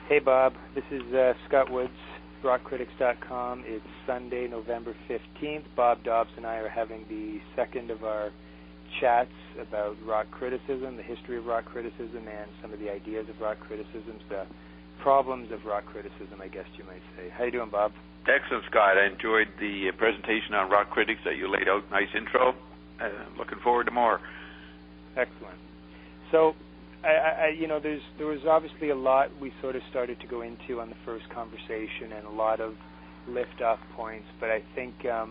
Hey, Bob. This is Scott Woods, rockcritics.com. It's Sunday, November 15th. Bob Dobbs and I are having the second of our chats about rock criticism, the history of rock criticism, and some of the ideas of rock criticism, the problems of rock criticism, I guess you might say. How you doing, Bob? Excellent, Scott. I enjoyed the presentation on rock critics that you laid out. Nice intro. Looking forward to more. Excellent. So, there was obviously a lot we sort of started to go into on the first conversation and a lot of lift-off points, but I think to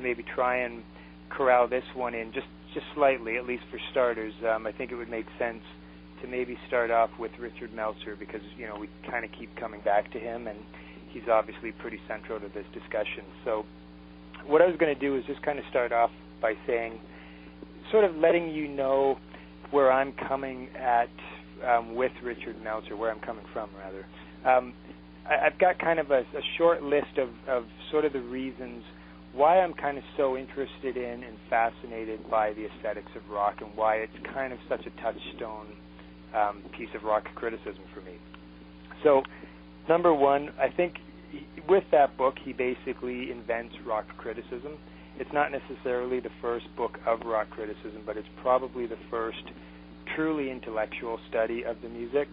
maybe try and corral this one in just slightly, at least for starters, I think it would make sense to maybe start off with Richard Meltzer because, we kind of keep coming back to him, and he's obviously pretty central to this discussion. So what I was going to do is just kind of start off by saying, sort of letting you know where I'm coming at with Richard Meltzer, where I'm coming from, rather. I've got kind of a short list of sort of the reasons why I'm kind of so interested in and fascinated by the aesthetics of rock and why it's kind of such a touchstone piece of rock criticism for me. So, number one, I think with that book, he basically invents rock criticism. It's not necessarily the first book of rock criticism, but it's probably the first truly intellectual study of the music.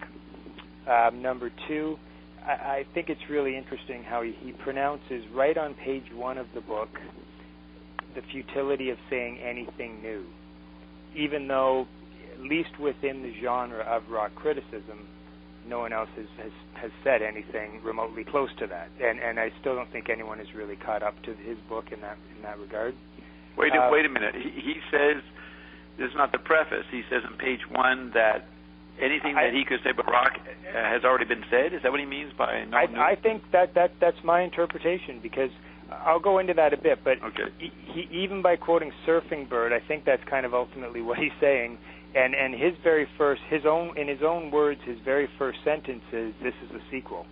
Number two, I think it's really interesting how he pronounces right on page 1 of the book the futility of saying anything new, even though, at least within the genre of rock criticism, no one else has said anything remotely close to that, and I still don't think anyone has really caught up to his book in that regard. Wait a minute. He says, this is not the preface, he says on page 1 that anything that he could say about rock has already been said? Is that what he means by no new? I think that's my interpretation, because I'll go into that a bit, but okay. he even by quoting Surfing Bird, I think that's kind of ultimately what he's saying. And his very first, in his own words, his very first sentence is, "This is a sequel."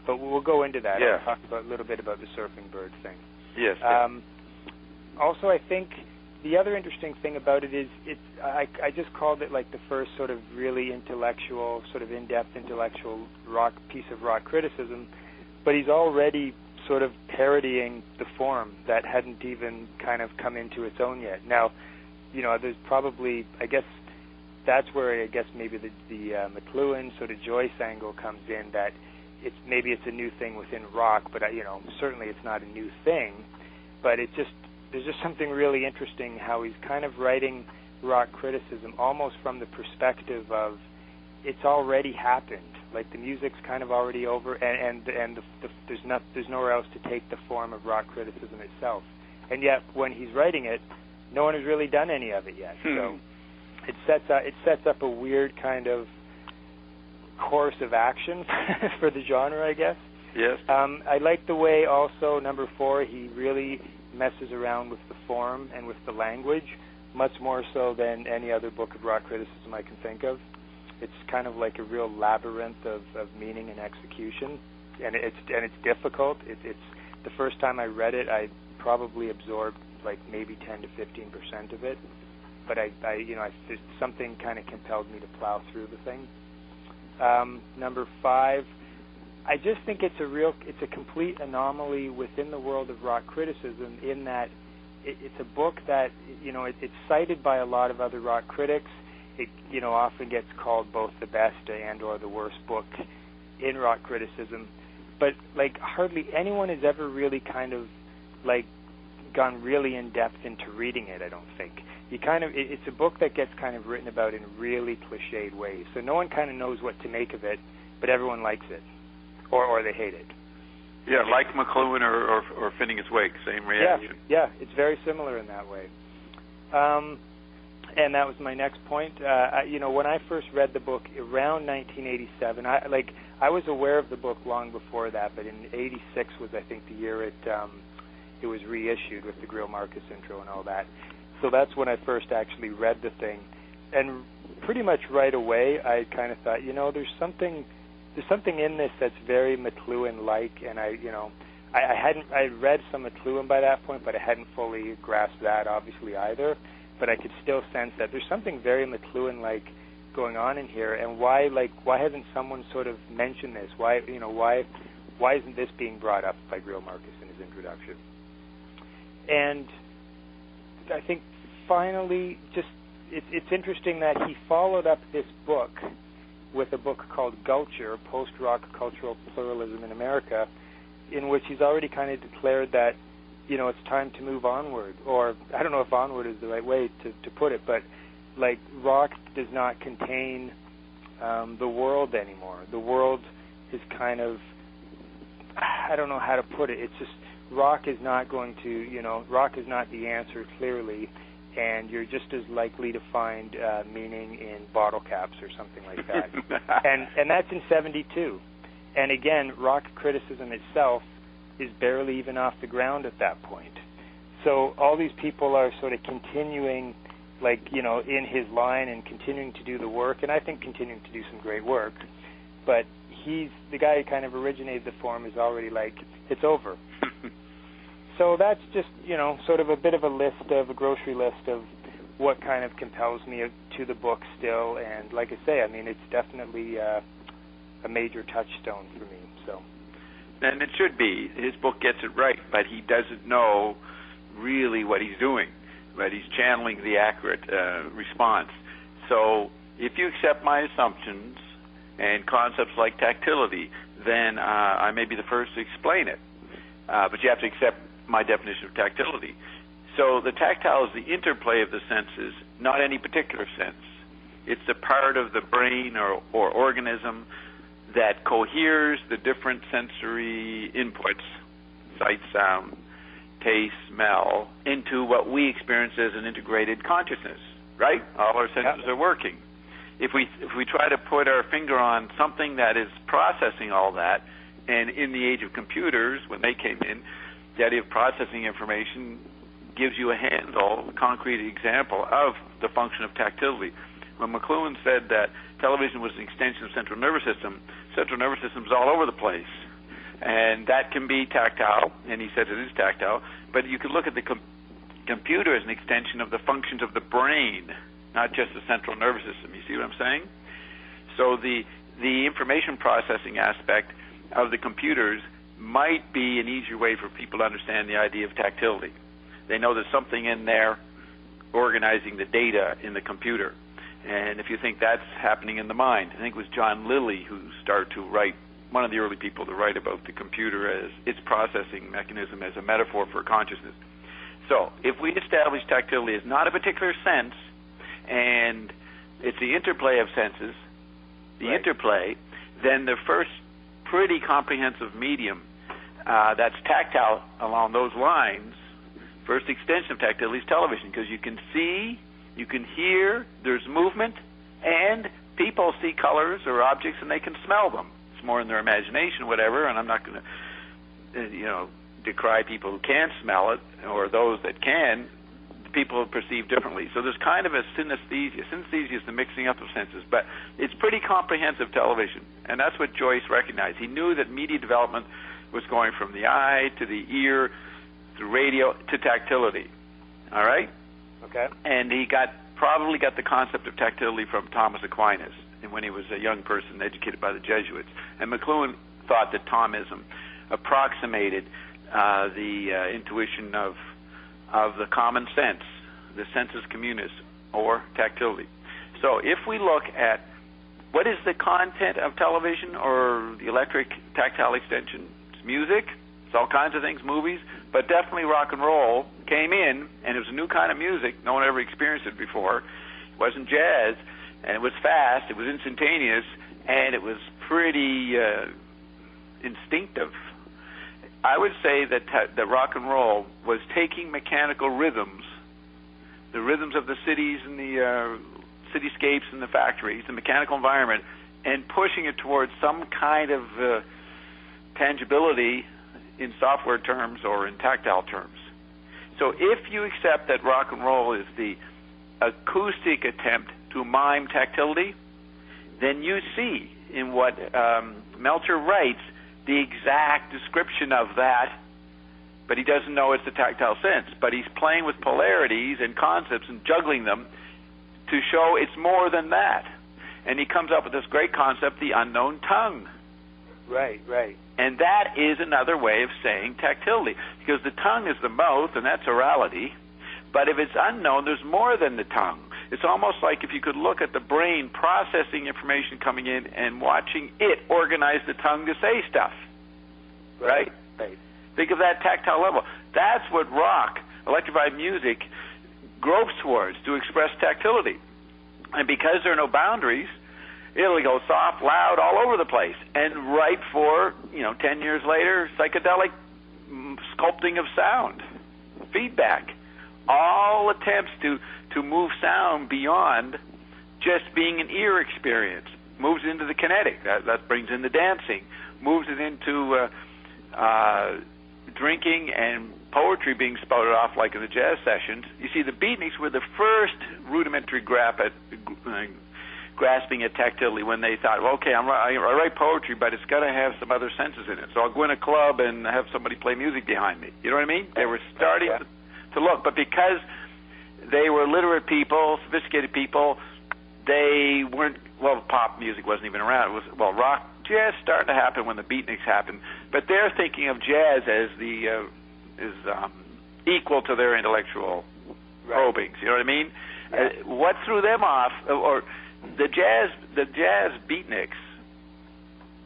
But we'll go into that. Yeah. I'll talk a little bit about the Surfing Bird thing. Yes. Also, I think the other interesting thing about it is, I just called it like the first sort of really intellectual, sort of in-depth intellectual piece of rock criticism, but he's already sort of parodying the form that hadn't even kind of come into its own yet. Now, there's probably, I guess, that's where maybe the McLuhan sort of Joyce angle comes in, that maybe it's a new thing within rock, but certainly it's not a new thing. But there's just something really interesting how he's kind of writing rock criticism almost from the perspective of it's already happened, like the music's kind of already over, and there's nowhere else to take the form of rock criticism itself. And yet, when he's writing it, no one has really done any of it yet. So it sets up a weird kind of course of action for the genre, I guess. Yes. I like the way also, number 4, he really messes around with the form and with the language, much more so than any other book of rock criticism I can think of. It's kind of like a real labyrinth of meaning and execution, and it's difficult. It's the first time I read it, I probably absorbed like maybe 10 to 15% of it, but something kind of compelled me to plow through the thing. Number 5, I just think it's a complete anomaly within the world of rock criticism in that it's a book that, it's cited by a lot of other rock critics. It, often gets called both the best and or the worst book in rock criticism, but like hardly anyone has ever really kind of like gone really in depth into reading it. I don't think it's a book that gets kind of written about in really cliched ways, so no one kind of knows what to make of it, but everyone likes it or they hate it. Yeah, like McLuhan or Phineas Wake, same reaction. Yeah, it's very similar in that way. And that was my next point. When I first read the book around 1987, I was aware of the book long before that, but in '86 was, I think, the year it was reissued with the Grill Marcus intro and all that. So that's when I first actually read the thing, and pretty much right away I kind of thought, there's something in this that's very McLuhan-like, and I read some McLuhan by that point, but I hadn't fully grasped that obviously either. But I could still sense that there's something very McLuhan-like going on in here, and why hasn't someone sort of mentioned this? Why isn't this being brought up by Greil Marcus in his introduction? And I think finally, it's interesting that he followed up this book with a book called Gulture, Post-Rock Cultural Pluralism in America, in which he's already kind of declared that, it's time to move onward. Or, I don't know if onward is the right way to put it, but, rock does not contain the world anymore. The world is kind of, I don't know how to put it. It's just, rock is not going to, rock is not the answer clearly, and you're just as likely to find meaning in bottle caps or something like that. and that's in 1972. And again, rock criticism itself is barely even off the ground at that point. So all these people are sort of continuing, in his line and continuing to do the work, and I think continuing to do some great work. But the guy who kind of originated the form is already it's over. So that's just, sort of a bit of a grocery list of what kind of compels me to the book still. And like I say, it's definitely a major touchstone for me. So. And it should be. His book gets it right, but he doesn't know really what he's doing, but he's channeling the accurate response. So if you accept my assumptions and concepts like tactility, then I may be the first to explain it. But you have to accept my definition of tactility. So the tactile is the interplay of the senses, not any particular sense. It's the part of the brain or organism that coheres the different sensory inputs, sight, sound, taste, smell, into what we experience as an integrated consciousness, right? All our senses are working. If we try to put our finger on something that is processing all that, and in the age of computers, when they came in, the idea of processing information gives you a concrete example of the function of tactility. When McLuhan said that television was an extension of central nervous system is all over the place. And that can be tactile, and he says it is tactile, but you can look at the computer as an extension of the functions of the brain, not just the central nervous system. You see what I'm saying? So the information processing aspect of the computers might be an easier way for people to understand the idea of tactility. They know there's something in there organizing the data in the computer. And if you think that's happening in the mind, I think it was John Lilly who started to write, one of the early people to write about the computer as its processing mechanism as a metaphor for consciousness. So if we establish tactility as not a particular sense, and it's the interplay of senses, then the first pretty comprehensive medium that's tactile along those lines, first extension of tactility is television, because you can see, you can hear, there's movement, and people see colors or objects and they can smell them. It's more in their imagination, whatever, and I'm not going to, decry people who can't smell it, or those that can. People perceive differently. So there's kind of a synesthesia. Synesthesia is the mixing up of senses, but it's pretty comprehensive television, and that's what Joyce recognized. He knew that media development was going from the eye to the ear, through radio to tactility. All right? Okay. And he probably got the concept of tactility from Thomas Aquinas, and when he was a young person educated by the Jesuits. And McLuhan thought that Thomism approximated the intuition of the common sense, the sensus communis, or tactility. So if we look at what is the content of television or the electric tactile extension, it's music, it's all kinds of things, movies, but definitely rock and roll came in, and it was a new kind of music. No one ever experienced it before. It wasn't jazz, and it was fast, it was instantaneous, and it was pretty instinctive. I would say that rock and roll was taking mechanical rhythms, the rhythms of the cities and the cityscapes and the factories, the mechanical environment, and pushing it towards some kind of tangibility in software terms or in tactile terms. So if you accept that rock and roll is the acoustic attempt to mime tactility, then you see in what Meltzer writes the exact description of that, but he doesn't know it's the tactile sense. But he's playing with polarities and concepts and juggling them to show it's more than that. and he comes up with this great concept, the unknown tongue. Right. And that is another way of saying tactility, because the tongue is the mouth, and that's orality. But if it's unknown, there's more than the tongue. It's almost like if you could look at the brain processing information coming in and watching it organize the tongue to say stuff. Right? Think of that tactile level. That's what rock, electrified music, gropes towards, to express tactility. And because there are no boundaries, it'll go soft, loud, all over the place. And right for, 10 years later, psychedelic sculpting of sound, feedback. All attempts to move sound beyond just being an ear experience. Moves into the kinetic. That brings in the dancing. Moves it into drinking and poetry being spouted off like in the jazz sessions. You see, the beatniks were the first rudimentary grasping at tactility when they thought, well, okay, I write poetry, but it's got to have some other senses in it. So I'll go in a club and have somebody play music behind me. You know what I mean? They were starting to look, but because they were literate people, sophisticated people, they weren't, pop music wasn't even around. It was, rock, jazz started to happen when the beatniks happened, but they're thinking of jazz as equal to their intellectual probings. You know what I mean? What threw them off, or the jazz beatniks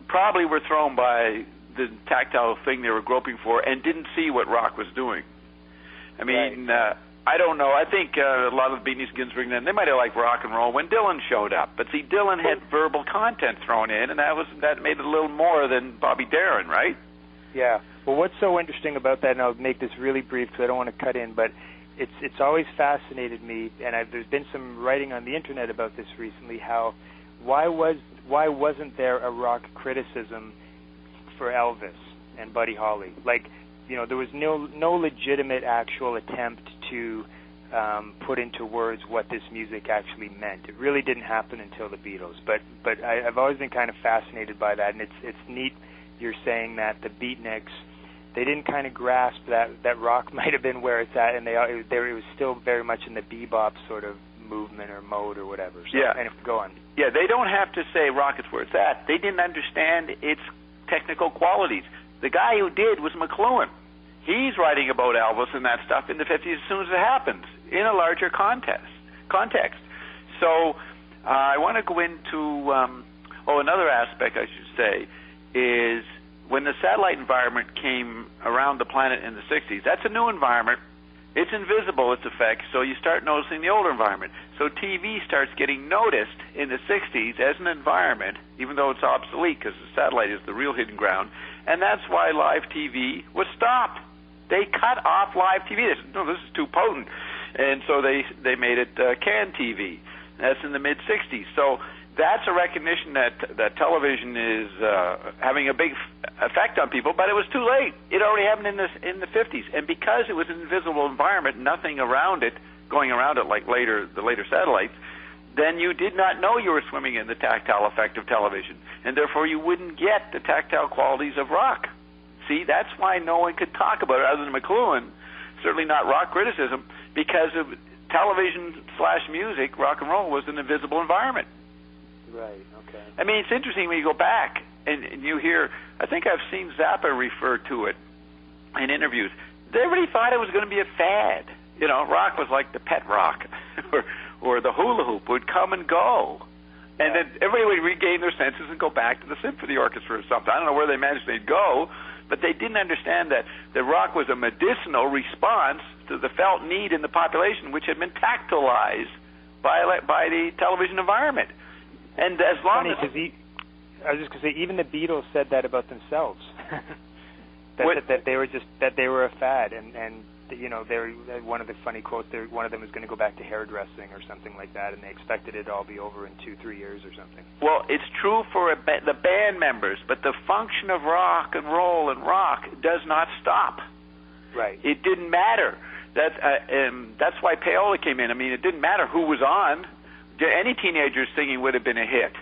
probably were thrown by the tactile thing they were groping for and didn't see what rock was doing. I mean, I don't know. I think a lot of the beatniks, Ginsberg, then they might have liked rock and roll when Dylan showed up. But see, Dylan had verbal content thrown in, and that made it a little more than Bobby Darin, right? Yeah. Well, what's so interesting about that, and I'll make this really brief because I don't want to cut in, but it's always fascinated me, and there's been some writing on the internet about this recently. How why wasn't there a rock criticism for Elvis and Buddy Holly? Like, there was no legitimate actual attempt to put into words what this music actually meant. It really didn't happen until the Beatles. But I've always been kind of fascinated by that, and it's neat you're saying that the beatniks, they didn't kind of grasp that rock might have been where it's at, and it was still very much in the bebop sort of movement or mode or whatever. So, yeah. And go on. Yeah, they don't have to say rock is where it's at. They didn't understand its technical qualities. The guy who did was McLuhan. He's writing about Elvis and that stuff in the 50s as soon as it happens, in a larger context. So I want to go into, another aspect I should say is when the satellite environment came around the planet in the 60s, that's a new environment. It's invisible, its effects, so you start noticing the older environment. So TV starts getting noticed in the 60s as an environment, even though it's obsolete because the satellite is the real hidden ground, and that's why live TV was stopped. They cut off live TV. They said, no, this is too potent. And so they made it canned TV. That's in the mid-'60s. So that's a recognition that television is having a big effect on people, but it was too late. It already happened in the 50s. And because it was an invisible environment, nothing around it, going around it like the later satellites, then you did not know you were swimming in the tactile effect of television. And therefore you wouldn't get the tactile qualities of rock. See, that's why no one could talk about it other than McLuhan, certainly not rock criticism, because of television/music, rock and roll was an invisible environment. Right, okay. I mean, it's interesting when you go back and you hear, I think I've seen Zappa refer to it in interviews. Everybody thought it was going to be a fad. Rock was like the pet rock, or the hula hoop would come and go. And then everybody would regain their senses and go back to the symphony orchestra or something. I don't know where they managed they'd go, but they didn't understand that the rock was a medicinal response to the felt need in the population, which had been tactilized by the television environment. And as long as I was just going to say, even the Beatles said that about themselves. that they were a fad, and they one of the funny quotes. One of them was going to go back to hairdressing or something like that, and they expected it to all be over in 2-3 years or something. Well, it's true for the band members, but the function of rock and roll and rock does not stop. Right. It didn't matter. That's why payola came in. I mean, it didn't matter who was on. Any teenager singing would have been a hit.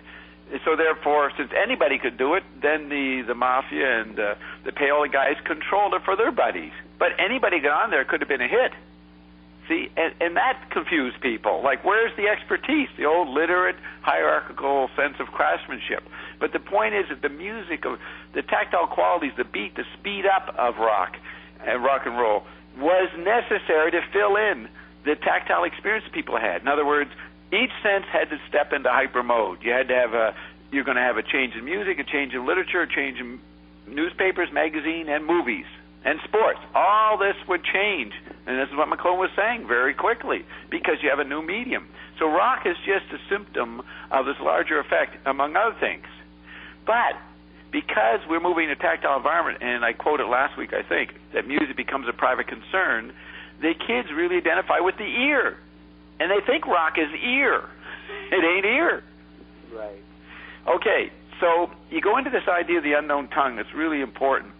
So therefore, since anybody could do it, then the mafia and the payola guys controlled it for their buddies. But anybody got on there could have been a hit. See, and that confused people. Like, where's the expertise? The old literate, hierarchical sense of craftsmanship. But the point is that the music, of the tactile qualities, the beat, the speed up of rock and roll was necessary to fill in the tactile experience people had. In other words, each sense had to step into hyper mode. You had to have you're going to have a change in music, a change in literature, a change in newspapers, magazine, and movies, and sports. All this would change. And this is what McLuhan was saying very quickly, because you have a new medium. So rock is just a symptom of this larger effect, among other things. But because we're moving in a tactile environment, and I quoted last week, I think, that music becomes a private concern, the kids really identify with the ear. And they think rock is ear. It ain't ear. Right. Okay, so you go into this idea of the unknown tongue. That's really important.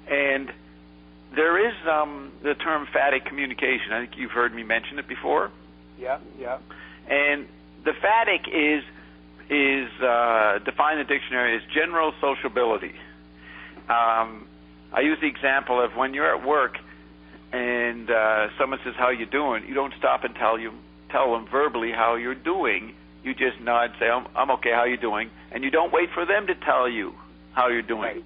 And there is the term phatic communication. I think you've heard me mention it before. Yeah. And the phatic is defined in the dictionary as general sociability. I use the example of when you're at work and someone says, "How you doing?" You don't stop and tell them verbally how you're doing. You just nod, say, I'm okay, how you doing? And you don't wait for them to tell you how you're doing. Right.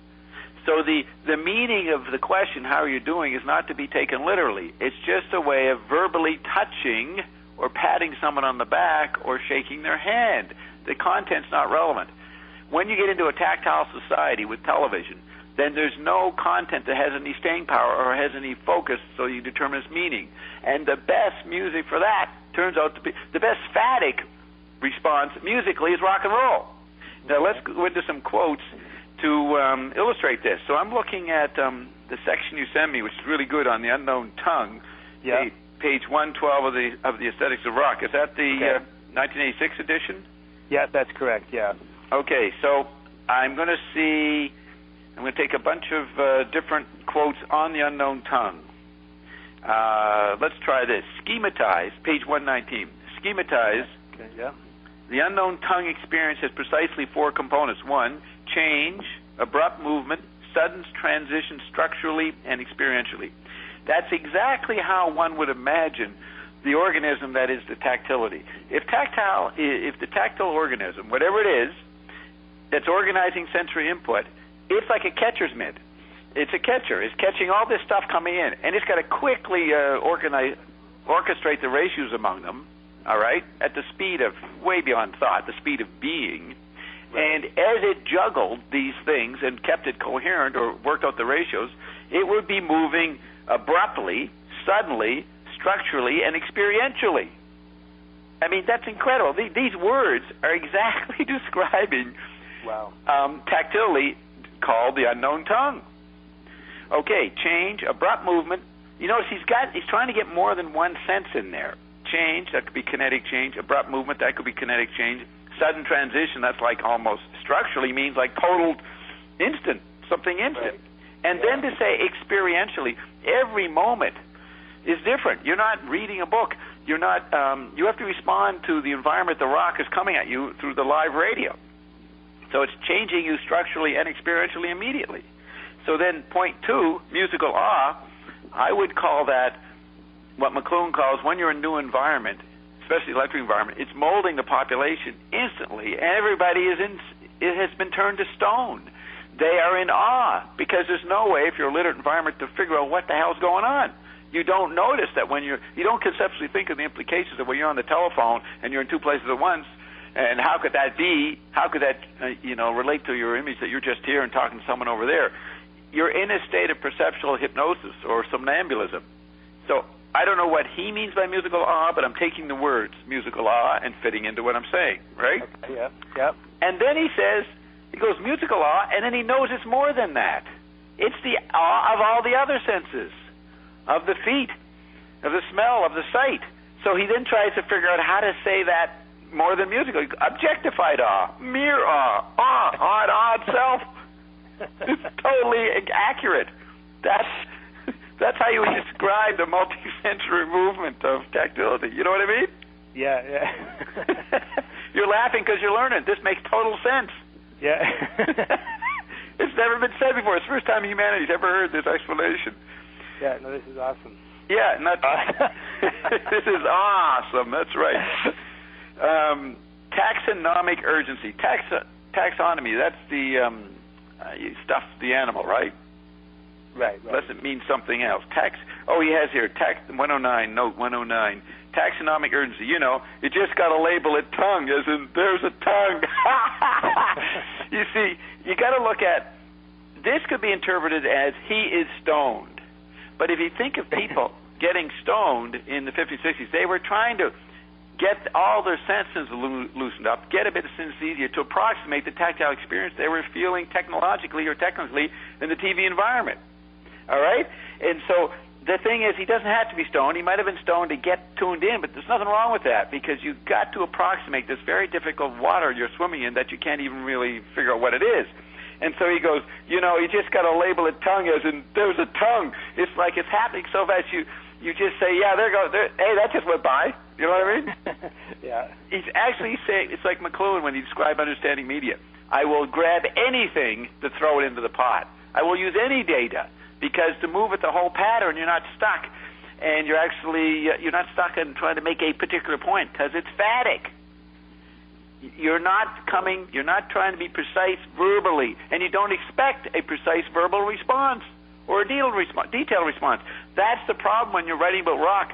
So the meaning of the question, how are you doing, is not to be taken literally. It's just a way of verbally touching or patting someone on the back or shaking their hand. The content's not relevant. When you get into a tactile society with television, then there's no content that has any staying power or has any focus, so you determine its meaning. And the best music for that turns out to be the best phatic response musically is rock and roll. Now let's go into some quotes to illustrate this. So I'm looking at the section you sent me, which is really good, on the unknown tongue. Yeah. Page 112 of the Aesthetics of Rock. Is that the 1986 edition? Yeah, that's correct. Yeah. Okay, so I'm going to take a bunch of different quotes on the unknown tongue. Let's try this. Schematize, page 119. Schematize. Okay, yeah. The unknown tongue experience has precisely four components. One, change, abrupt movement, sudden transition structurally and experientially. That's exactly how one would imagine the organism that is the tactility. If the tactile organism, whatever it is, that's organizing sensory input, it's like a catcher's mitt. It's a catcher. It's catching all this stuff coming in, and it's got to quickly orchestrate the ratios among them, all right, at the speed of, way beyond thought, the speed of being. Right. And as it juggled these things and kept it coherent or worked out the ratios, it would be moving abruptly, suddenly, structurally, and experientially. I mean, that's incredible. These words are exactly describing tactility, called the unknown tongue. Okay, change, abrupt movement. You notice he's trying to get more than one sense in there. Change, that could be kinetic change. Abrupt movement, that could be kinetic change. Sudden transition, that's like almost structurally means like total instant, something instant. Right. And then to say experientially, every moment is different. You're not reading a book. You're not. You have to respond to the environment the rock is coming at you through the live radio. So it's changing you structurally and experientially immediately. So then point two, musical awe, I would call that what McLuhan calls, when you're in a new environment, especially electric environment, it's molding the population instantly. Everybody it has been turned to stone. They are in awe because there's no way, if you're a literate environment, to figure out what the hell's going on. You don't notice that when you don't conceptually think of the implications of when you're on the telephone and you're in two places at once. And how could that be? How could that relate to your image that you're just here and talking to someone over there? You're in a state of perceptual hypnosis or somnambulism. So I don't know what he means by musical awe, but I'm taking the words musical awe and fitting into what I'm saying, right? Okay, yeah. And then he goes musical awe, and then he knows it's more than that. It's the awe of all the other senses, of the feet, of the smell, of the sight. So he then tries to figure out how to say that more than musical. Objectified awe, mere awe itself. It's totally accurate. That's how you would describe the multi-sensory movement of tactility. You know what I mean? Yeah. You're laughing because you're learning. This makes total sense. Yeah. It's never been said before. It's the first time humanity's ever heard this explanation. Yeah, no, this is awesome. Yeah, this is awesome. That's right. Taxonomic urgency. Taxonomy, that's the you stuff the animal, right? Right. Unless it means something else. He has here, 109, note 109. Taxonomic urgency. You just got to label it tongue, as in there's a tongue. You see, you got to look at, this could be interpreted as he is stoned. But if you think of people getting stoned in the 50s, 60s, they were trying to get all their senses loosened up, get a bit of synesthesia to approximate the tactile experience they were feeling technologically or technically in the TV environment. All right? And so the thing is, he doesn't have to be stoned. He might have been stoned to get tuned in, but there's nothing wrong with that, because you've got to approximate this very difficult water you're swimming in that you can't even really figure out what it is. And so he goes, you just got to label it tongue, as in there's a tongue. It's like it's happening so fast you just say, yeah, hey, that just went by. You know what I mean? Yeah. He's actually saying, it's like McLuhan when he described understanding media. I will grab anything to throw it into the pot. I will use any data, because to move at the whole pattern, you're not stuck. And you're not stuck in trying to make a particular point, because it's static. You're not trying to be precise verbally, and you don't expect a precise verbal response or a detailed response. That's the problem when you're writing about rock.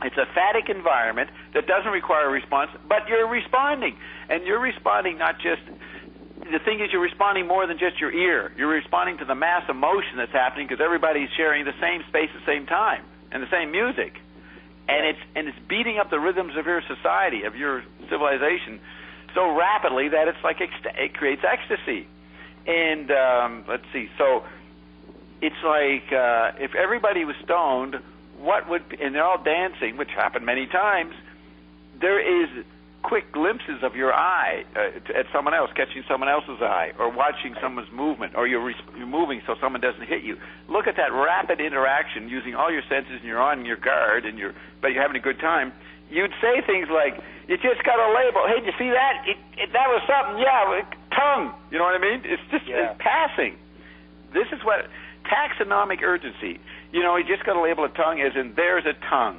It's a static environment that doesn't require a response, but you're responding. And you're responding not just, the thing is, you're responding more than just your ear. You're responding to the mass emotion that's happening, because everybody's sharing the same space at the same time and the same music. And it's beating up the rhythms of your society, of your civilization, so rapidly that it's like it creates ecstasy. And let's see, so it's like if everybody was stoned, and they're all dancing, which happened many times, there is quick glimpses of your eye at someone else, catching someone else's eye, or watching someone's movement, or you're moving so someone doesn't hit you. Look at that rapid interaction using all your senses, and you're on your guard, but you're having a good time. You'd say things like, you just got a label. Hey, did you see that? That was something, tongue. You know what I mean? It's just it's passing. This is what, taxonomic urgency. You just got to label a tongue, as in there's a tongue.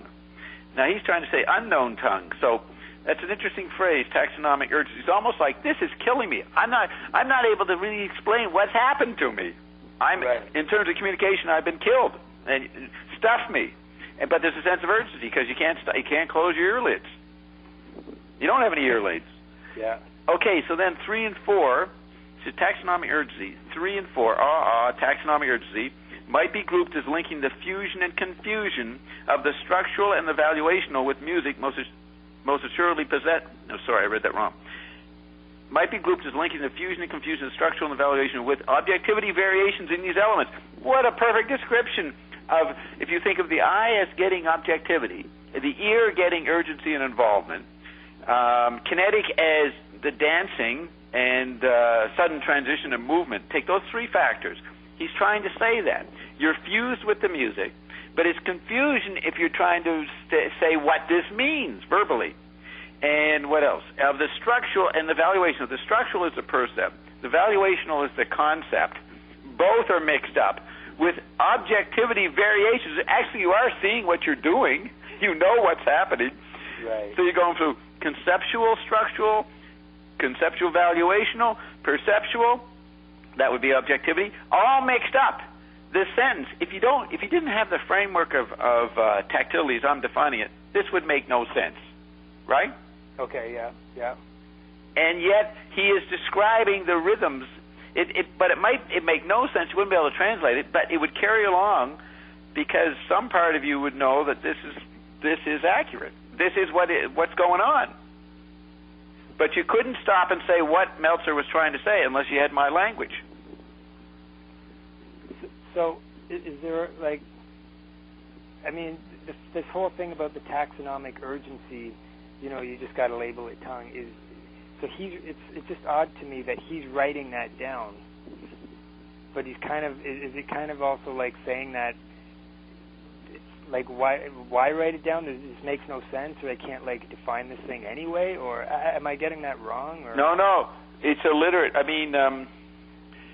Now, he's trying to say unknown tongue. So that's an interesting phrase, taxonomic urgency. It's almost like, this is killing me. I'm not able to really explain what's happened to me. In terms of communication, I've been killed and stuffed me. But there's a sense of urgency, because you can't close your earlids. You don't have any earlids. Yeah. Okay, so then 3 and 4, so taxonomic urgency. 3 and 4, taxonomic urgency might be grouped as linking the fusion and confusion of the structural and the valuational with music most assuredly possess. No, sorry, I read that wrong. Might be grouped as linking the fusion and confusion of the structural and the valuational with objectivity variations in these elements. What a perfect description of, if you think of the eye as getting objectivity, the ear getting urgency and involvement, kinetic as the dancing and sudden transition of movement. Take those three factors. He's trying to say that. You're fused with the music, but it's confusion if you're trying to say what this means verbally. And what else? Of the structural and the valuational. The structural is the percept. The valuational is the concept. Both are mixed up with objectivity variations. Actually, you are seeing what you're doing. You know what's happening. Right. So you're going through conceptual, structural, conceptual, valuational, perceptual. That would be objectivity. All mixed up. This sentence, if you didn't have the framework of tactility as I'm defining it, this would make no sense, right? Okay. Yeah. And yet he is describing the rhythms. But it might make no sense. You wouldn't be able to translate it, but it would carry along, because some part of you would know that this is accurate. This is what's going on. But you couldn't stop and say what Meltzer was trying to say unless you had my language. So is there, this whole thing about the taxonomic urgency, you just got to label it tongue, so it's just odd to me that he's writing that down, but he's is it kind of also like saying that, like, why write it down? This makes no sense, or I can't define this thing anyway, or am I getting that wrong? Or? No, it's illiterate. I mean,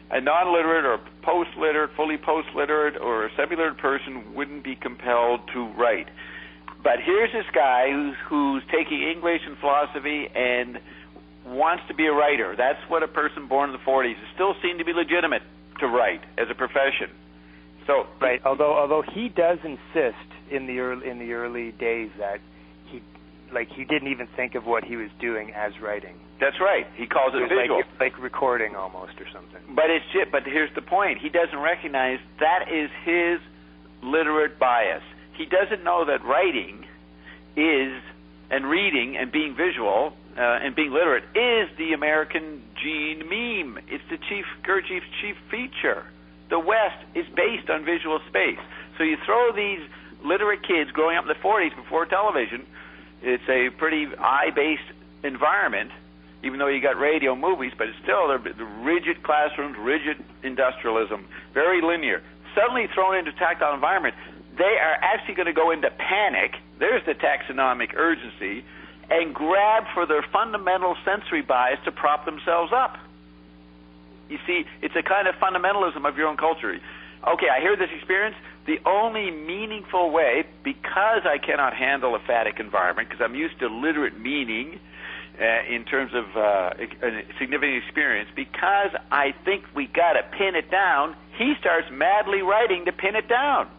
a non-literate or post-literate, fully post-literate, or a semi-literate person wouldn't be compelled to write. But here's this guy who's taking English and philosophy and wants to be a writer. That's what a person born in the 40s is still seen to be legitimate to write as a profession. So right, although he does insist in the early days that he didn't even think of what he was doing as writing. That's right. He calls it visual, like recording almost or something. But here's the point: he doesn't recognize that is his literate bias. He doesn't know that writing is, and reading and being visual and being literate is the American gene meme. It's the Gurdjieff's chief feature. The West is based on visual space. So you throw these literate kids growing up in the 40s before television, it's a pretty eye-based environment, even though you got radio movies, but it's still the rigid classrooms, rigid industrialism, very linear. Suddenly thrown into a tactile environment, they are actually going to go into panic. There's the taxonomic urgency, and grab for their fundamental sensory bias to prop themselves up. You see, it's a kind of fundamentalism of your own culture. Okay, I hear this experience. The only meaningful way, because I cannot handle a phatic environment, because I'm used to literate meaning in terms of a significant experience, because I think we got to pin it down, he starts madly writing to pin it down.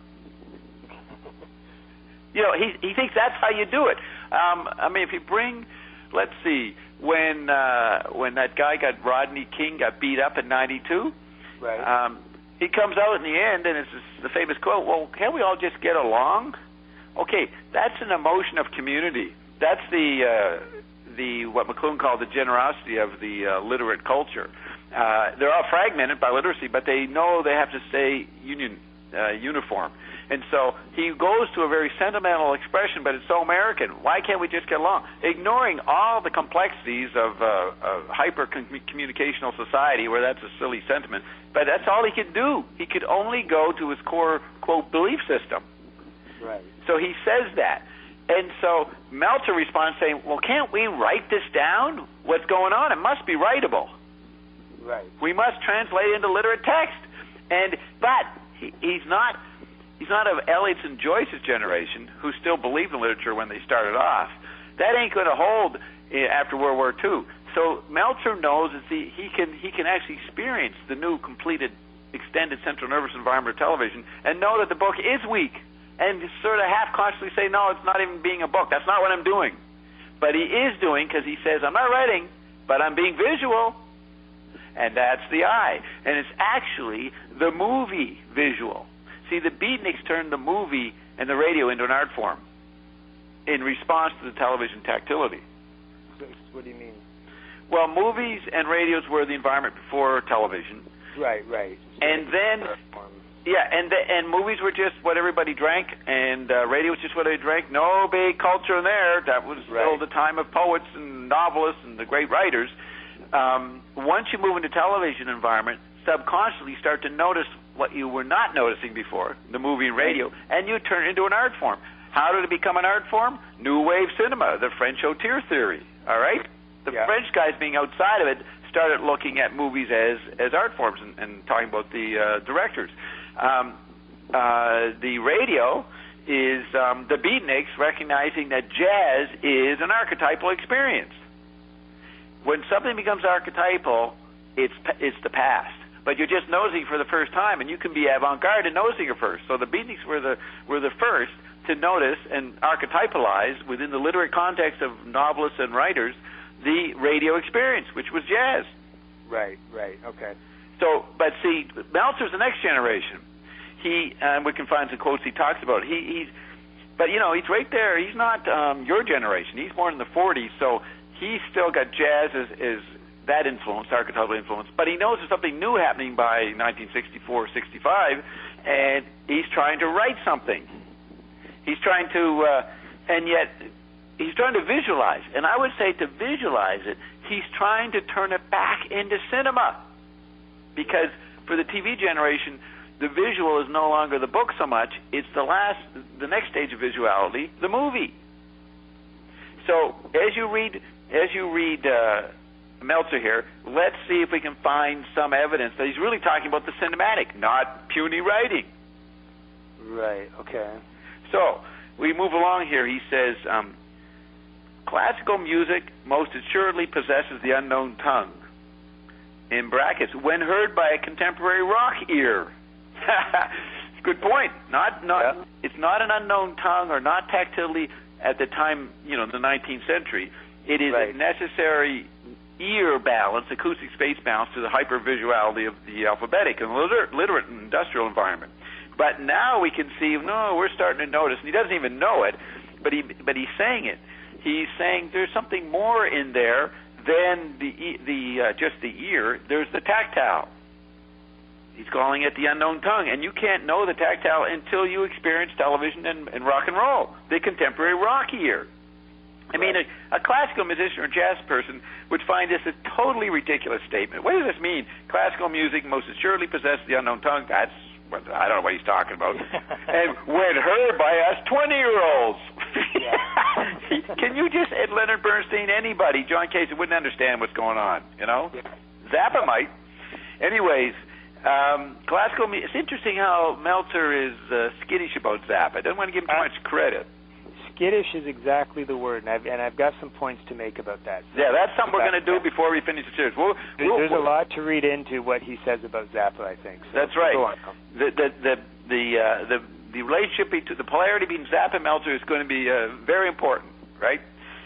You know, he thinks that's how you do it. I mean, if you bring, let's see, when that guy Rodney King got beat up in '92, right. He comes out in the end, and it's the famous quote, well, can't we all just get along? Okay, that's an emotion of community. That's the what McLuhan called the generosity of the literate culture. They're all fragmented by literacy, but they know they have to stay uniform. And so he goes to a very sentimental expression, but it's so American. Why can't we just get along? Ignoring all the complexities of hyper-communicational society, where that's a silly sentiment, but that's all he could do. He could only go to his core, quote, belief system. Right. So he says that. And so Meltzer responds saying, well, can't we write this down? What's going on? It must be writable. Right. We must translate into literate text. But he's not of Eliot's and Joyce's generation, who still believed in literature when they started off. That ain't going to hold after World War II. So Meltzer knows that he can actually experience the new completed extended central nervous environment of television and know that the book is weak, and sort of half-consciously say, no, it's not even being a book. That's not what I'm doing. But he is doing, because he says, I'm not writing, but I'm being visual. And that's the I. And it's actually the movie visual. See, the beatniks turned the movie and the radio into an art form in response to the television tactility. What do you mean? Well, movies and radios were the environment before television. Right. And then, and movies were just what everybody drank, and radio was just what they drank. No big culture in there. That was still the time of poets and novelists and the great writers. Once you move into television environment, subconsciously start to notice what you were not noticing before, the movie and radio, and you turn it into an art form. How did it become an art form? New wave cinema, the French auteur theory, all right? The French guys being outside of it started looking at movies as art forms and talking about the directors. The radio is the beatniks recognizing that jazz is an archetypal experience. When something becomes archetypal, it's the past. But you're just nosing for the first time, and you can be avant-garde in nosing it first. So the beatniks were the first to notice and archetypalize within the literate context of novelists and writers the radio experience, which was jazz. Right, okay. So, but see, Meltzer's the next generation. We can find some quotes he talks about. But you know, he's right there. He's not your generation. He's born in the 40s, so he's still got jazz as that influence, archetypal influence, but he knows there's something new happening by 1964, 65, and he's trying to write something. He's trying to, and yet he's trying to visualize. And I would say to visualize it, he's trying to turn it back into cinema. Because for the TV generation, the visual is no longer the book so much, it's the next stage of visuality, the movie. So as you read Meltzer here, let's see if we can find some evidence that he's really talking about the cinematic, not puny writing. Right, okay. So, we move along here. He says, classical music most assuredly possesses the unknown tongue, in brackets, when heard by a contemporary rock ear. Good point. It's not an unknown tongue or not tactility at the time, in the 19th century. It is a necessary ear balance, acoustic space balance, to the hypervisuality of the alphabetic and literate and industrial environment. But now we can see, we're starting to notice, and he doesn't even know it, but he's saying it. He's saying there's something more in there than just the ear. There's the tactile. He's calling it the unknown tongue, and you can't know the tactile until you experience television and rock and roll, the contemporary rock ear. I mean, a classical musician or jazz person would find this a totally ridiculous statement. What does this mean? Classical music most assuredly possesses the unknown tongue. I don't know what he's talking about. And when heard by us 20-year-olds. Can you just, Ed Leonard Bernstein, anybody, John Case, wouldn't understand what's going on, Zappa might. Anyways, classical music, it's interesting how Meltzer is skittish about Zappa. Doesn't want to give him too much credit. Skittish is exactly the word, and I've got some points to make about that. So that's something we're going to do before we finish the series. There's a lot to read into what he says about Zappa, I think. So that's right. The relationship, the polarity between Zappa and Meltzer is going to be very important, right?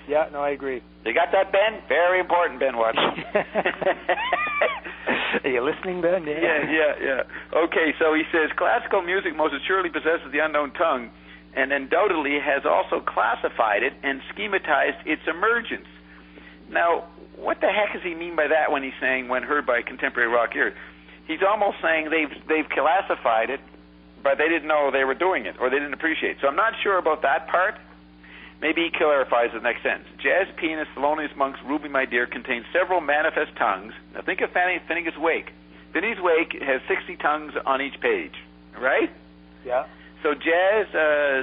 Yeah, no, I agree. You got that, Ben? Very important, Ben Watson. Are you listening, Ben? Yeah. Okay, so he says, classical music most assuredly possesses the unknown tongue, and undoubtedly has also classified it and schematized its emergence. Now, what the heck does he mean by that when he's saying when heard by a contemporary rock ear? He's almost saying they've classified it, but they didn't know they were doing it, or they didn't appreciate it. So I'm not sure about that part. Maybe he clarifies the next sentence. Jazz pianist Thelonious Monk's Ruby My Dear contains several manifest tongues. Now think of Finnegan's Wake. Finnegan's Wake has 60 tongues on each page, right? Yeah. So jazz,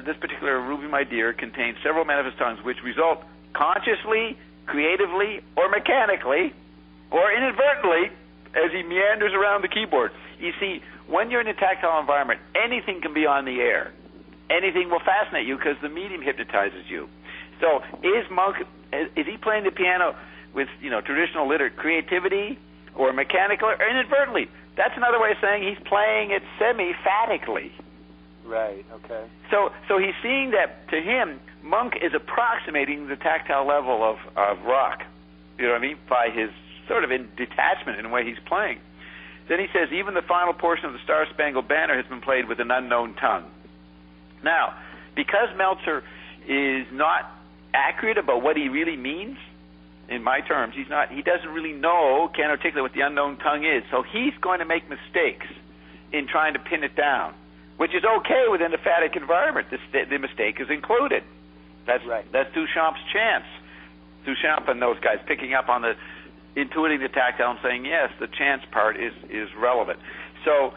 this particular Ruby My Dear, contains several manifest tongues which result consciously, creatively, or mechanically, or inadvertently, as he meanders around the keyboard. You see, when you're in a tactile environment, anything can be on the air. Anything will fascinate you because the medium hypnotizes you. So is he playing the piano with, traditional literate creativity or mechanical or inadvertently? That's another way of saying he's playing it semi-phatically. Right, okay. So he's seeing that, to him, Monk is approximating the tactile level of rock, you know what I mean, by his sort of detachment in the way he's playing. Then he says, even the final portion of the Star-Spangled Banner has been played with an unknown tongue. Now, because Meltzer is not accurate about what he really means, in my terms, he doesn't really can't articulate what the unknown tongue is, so he's going to make mistakes in trying to pin it down, which is okay within the phatic environment. The mistake is included. That's right. That's Duchamp's chance. Duchamp and those guys picking up on intuiting the tactile and saying, yes, the chance part is relevant. So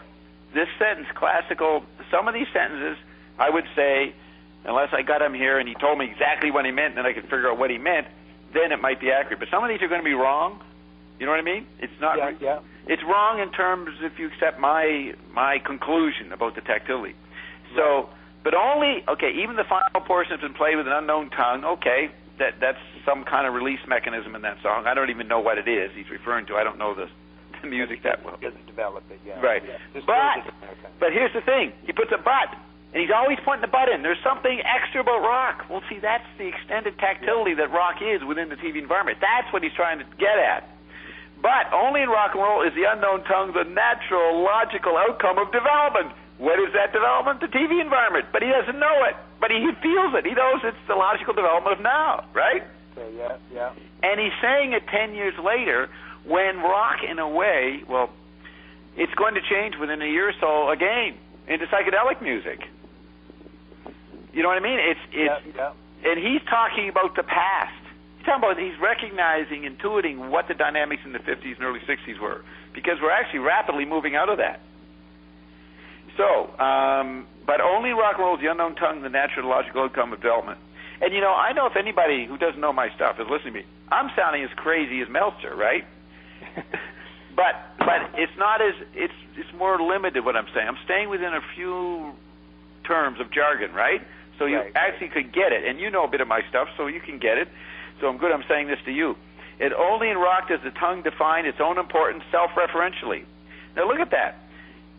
this sentence, classical, some of these sentences, I would say, unless I got him here and he told me exactly what he meant and I could figure out what he meant, then it might be accurate. But some of these are going to be wrong. You know what I mean? It's not. Yeah. It's wrong in terms if you accept my conclusion about the tactility. So, but only even the final portion has been played with an unknown tongue. Okay, that's some kind of release mechanism in that song. I don't even know what it is he's referring to. I don't know the music that well. He doesn't develop it. Yeah. Right. Yeah. But here's the thing. He puts a but. And he's always pointing the butt in. There's something extra about rock. Well, see, that's the extended tactility that rock is within the TV environment. That's what he's trying to get at. But only in rock and roll is the unknown tongue the natural, logical outcome of development. What is that development? The TV environment. But he doesn't know it. But he feels it. He knows it's the logical development of now, right? Okay, yeah. And he's saying it 10 years later when rock, in a way, it's going to change within a year or so again into psychedelic music. You know what I mean? And he's talking about the past. He's recognizing, intuiting what the dynamics in the 50s and early 60s were, because we're actually rapidly moving out of that. So, but only rock and roll is the unknown tongue, the natural logical outcome of development. And, I know if anybody who doesn't know my stuff is listening to me, I'm sounding as crazy as Meltzer, right? But it's not as, it's more limited what I'm saying. I'm staying within a few terms of jargon, right? So you actually could get it. And you know a bit of my stuff, so you can get it. So I'm good I'm saying this to you. It only in rock does the tongue define its own importance self-referentially. Now look at that.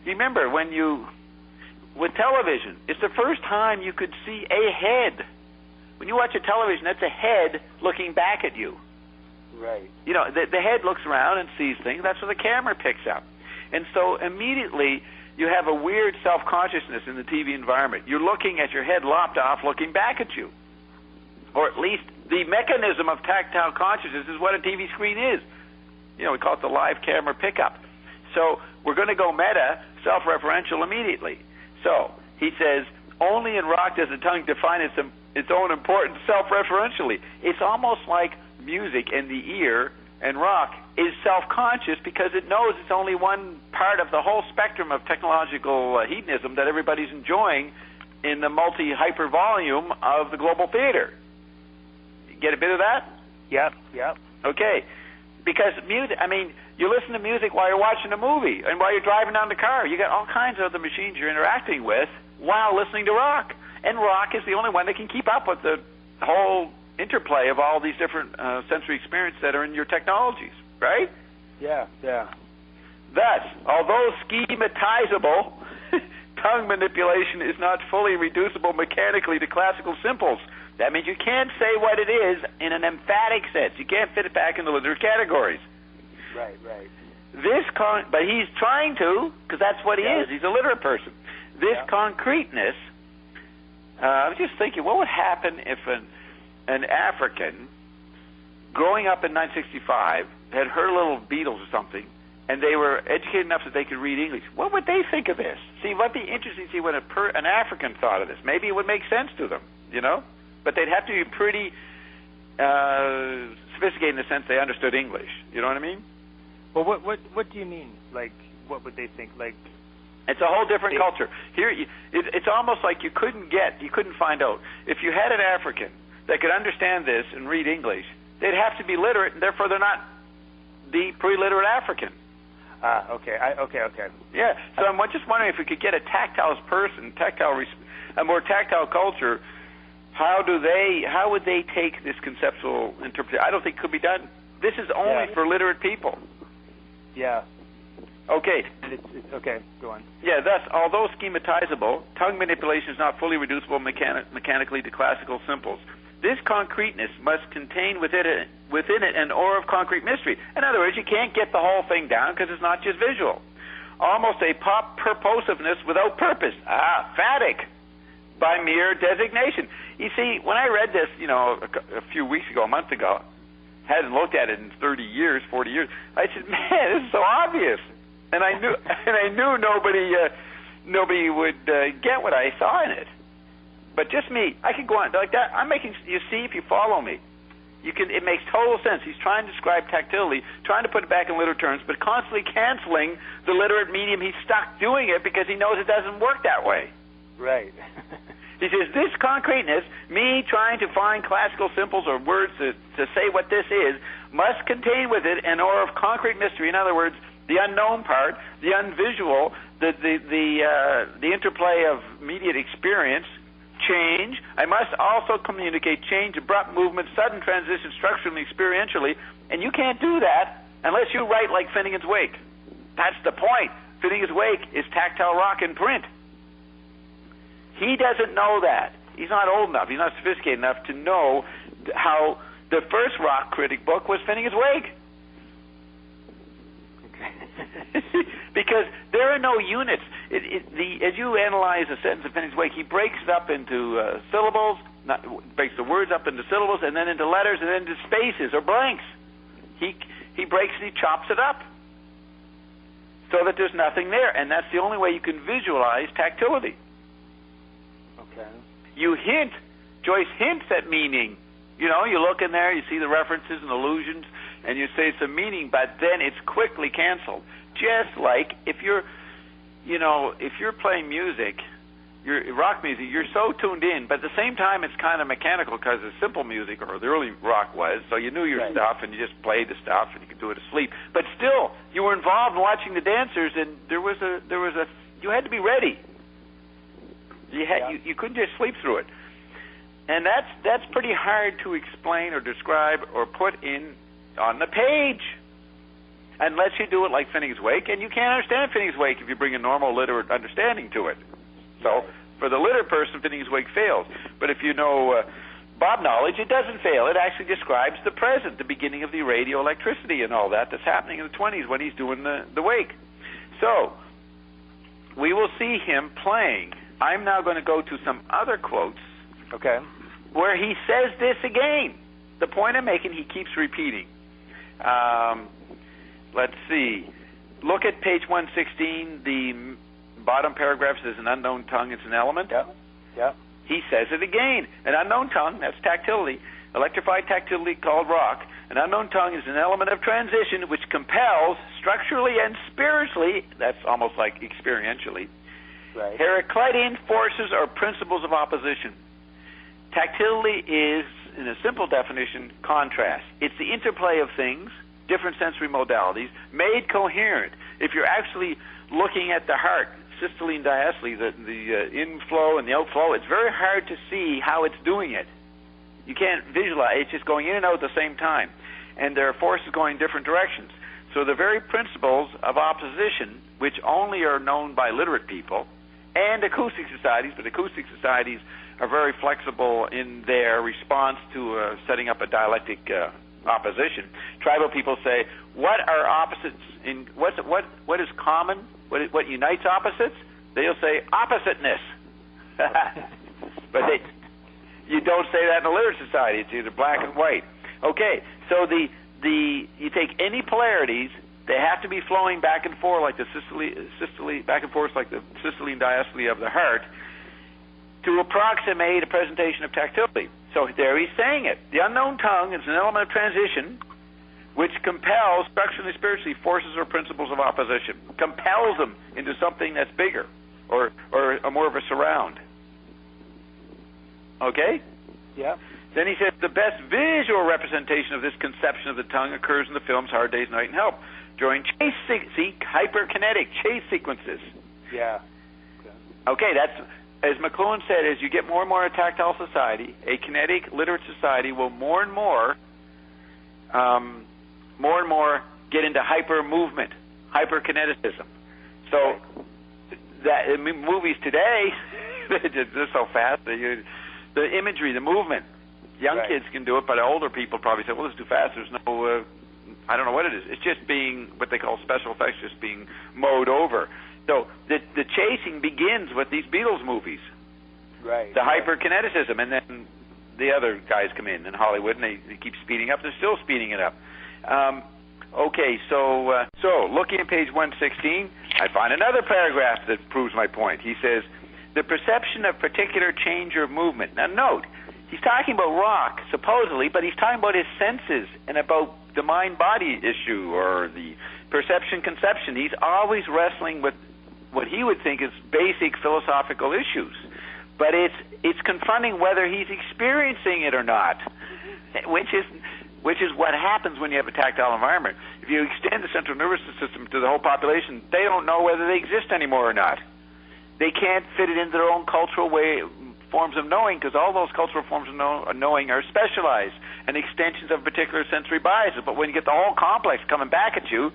Remember, with television, it's the first time you could see a head. When you watch a television, that's a head looking back at you. Right. The head looks around and sees things. That's what the camera picks up. And so immediately you have a weird self-consciousness in the TV environment. You're looking at your head lopped off looking back at you. Or at least the mechanism of tactile consciousness is what a TV screen is. We call it the live camera pickup. So we're going to go meta, self-referential immediately. So he says, only in rock does the tongue define its own importance self-referentially. It's almost like music and the ear and rock is self-conscious because it knows it's only one part of the whole spectrum of technological hedonism that everybody's enjoying in the multi-hyper volume of the global theater. Get a bit of that? Yep. Okay. Because music, you listen to music while you're watching a movie and while you're driving down the car. You got all kinds of other machines you're interacting with while listening to rock. And rock is the only one that can keep up with the whole interplay of all these different sensory experiences that are in your technologies, right? Yeah. Thus, although schematizable, tongue manipulation is not fully reducible mechanically to classical simples. That means you can't say what it is in an emphatic sense. You can't fit it back into literary categories. Right. But he's trying to, because that's what he is. He's a literate person. This concreteness, I was just thinking, what would happen if an African growing up in 1965 had heard little Beatles or something, and they were educated enough that they could read English? What would they think of this? See, it would be interesting to see what an African thought of this. Maybe it would make sense to them, But they'd have to be pretty sophisticated in the sense they understood English. You know what I mean? Well, what do you mean? Like, what would they think? Like, it's a whole different culture. Here, it's almost like you couldn't find out. If you had an African that could understand this and read English, they'd have to be literate, and therefore they're not the pre-literate African. Okay. Yeah, so I'm just wondering if we could get a tactile person, a more tactile culture. How would they take this conceptual interpretation? I don't think it could be done. This is only for literate people. Yeah. Okay. Okay, go on. Yeah, thus, although schematizable, tongue manipulation is not fully reducible mechanically to classical simples. This concreteness must contain within it an aura of concrete mystery. In other words, you can't get the whole thing down because it's not just visual. Almost a pop purposiveness without purpose. Phatic. By mere designation. You see, when I read this, a few weeks ago, a month ago, hadn't looked at it in 30 years, 40 years, I said, man, this is so obvious. And I knew nobody would get what I saw in it. But just me, I could go on like that. You see, if you follow me, it makes total sense. He's trying to describe tactility, trying to put it back in literate terms, but constantly canceling the literate medium. He's stuck doing it because he knows it doesn't work that way. Right. He says, this concreteness, me trying to find classical simples or words to say what this is, must contain with it an aura of concrete mystery. In other words, the unknown part, the unvisual, the interplay of immediate experience, change. I must also communicate change, abrupt movement, sudden transition, structurally, experientially, and you can't do that unless you write like Finnegan's Wake. That's the point. Finnegan's Wake is tactile rock in print. He doesn't know that. He's not old enough. He's not sophisticated enough to know how the first rock critic book was Finnegan's Wake. Okay. Because there are no units. As you analyze a sentence of Finnegan's Wake, he breaks it up into syllables, breaks the words up into syllables, and then into letters, and then into spaces or blanks. He breaks it, he chops it up so that there's nothing there, and that's the only way you can visualize tactility. Okay. Joyce hints at meaning. You look in there, you see the references and allusions, and you say it's a meaning, but then it's quickly canceled. Just like if you're playing music rock music, you're so tuned in, but at the same time it's kind of mechanical because it's simple music, or the early rock was, so you knew your stuff and you just played the stuff and you could do it asleep. But still, you were involved in watching the dancers, and you had to be ready. You couldn't just sleep through it. And that's pretty hard to explain or describe or put in on the page, unless you do it like Finneg's Wake, and you can't understand Finneg's Wake if you bring a normal literate understanding to it. So for the literate person, Finneg's Wake fails. But if you know Bob knowledge, it doesn't fail. It actually describes the present, the beginning of the radioelectricity and all that's happening in the 20s when he's doing the wake. So we will see him playing. I'm now going to go to some other quotes. Okay. Where he says this again. The point I'm making, he keeps repeating. Let's see. Look at page 116. The bottom paragraph says an unknown tongue is an element. Yeah. He says it again. An unknown tongue, that's tactility, electrified tactility called rock. An unknown tongue is an element of transition which compels structurally and spiritually, that's almost like experientially, Heraclitean forces or principles of opposition. Tactility is, in a simple definition, contrast. It's the interplay of things, different sensory modalities, made coherent. If you're actually looking at the heart, systole and diastole, the inflow and the outflow, it's very hard to see how it's doing it. You can't visualize. It's just going in and out at the same time. And there are forces going different directions. So the very principles of opposition, which only are known by literate people, and acoustic societies, but acoustic societies are very flexible in their response to setting up a dialectic opposition. Tribal people say, what are opposites? What is common? What unites opposites? They'll say oppositeness. But you don't say that in a literate society. It's either black and white. Okay, so you take any polarities, they have to be flowing back and forth like the systole back and forth like the systole and diastole of the heart to approximate a presentation of tactility. So there he's saying it. The unknown tongue is an element of transition which compels, structurally and spiritually, forces or principles of opposition, compels them into something that's bigger or a more of a surround. Okay? Yeah. Then he says the best visual representation of this conception of the tongue occurs in the films Hard Day's Night and Help during hyperkinetic chase sequences. Yeah. Okay, that's, as McLuhan said, as you get more and more a tactile society, a kinetic literate society will more and more get into hyper movement, hyperkineticism. So that in movies today, they're so fast. The imagery, the movement. Young kids can do it, but older people probably say, well, it's too fast. There's no, I don't know what it is. It's just being, what they call special effects, just being mowed over. So the chasing begins with these Beatles movies. Right. The hyperkineticism, and then the other guys come in Hollywood, and they keep speeding up. They're still speeding it up. Okay, so looking at page 116, I find another paragraph that proves my point. He says, the perception of particular change or movement. Now note, he's talking about rock, supposedly, but he's talking about his senses and about the mind-body issue or the perception-conception. He's always wrestling with what he would think is basic philosophical issues. But it's confronting whether he's experiencing it or not, which is what happens when you have a tactile environment. If you extend the central nervous system to the whole population, they don't know whether they exist anymore or not. They can't fit it into their own cultural forms of knowing, because all those cultural forms of knowing are specialized and extensions of particular sensory biases. But when you get the whole complex coming back at you,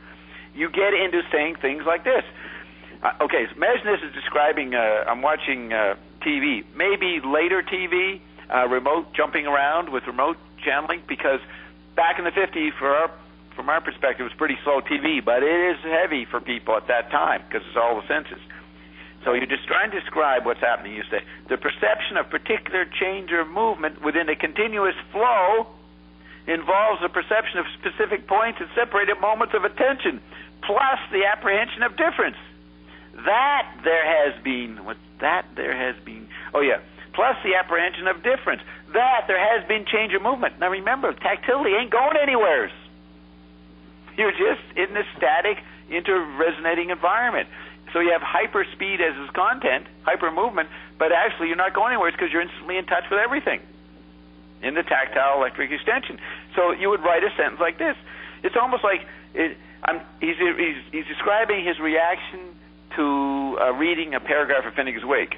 you get into saying things like this. Okay, so imagine this is describing, I'm watching TV, maybe later TV, remote jumping around with remote channeling, because back in the 50s, from our perspective, it was pretty slow TV, but it is heavy for people at that time because it's all the senses. So you're just trying to describe what's happening. You say, the perception of particular change or movement within a continuous flow involves the perception of specific points and separated moments of attention, plus the apprehension of difference. Plus the apprehension of difference. That there has been change or movement. Now remember, tactility ain't going anywhere. You're just in this static, interresonating environment. So you have hyper speed as its content, hyper movement, but actually you're not going anywhere because you're instantly in touch with everything in the tactile electric extension. So you would write a sentence like this. It's almost like he's describing his reaction to reading a paragraph of Finnegan's Wake.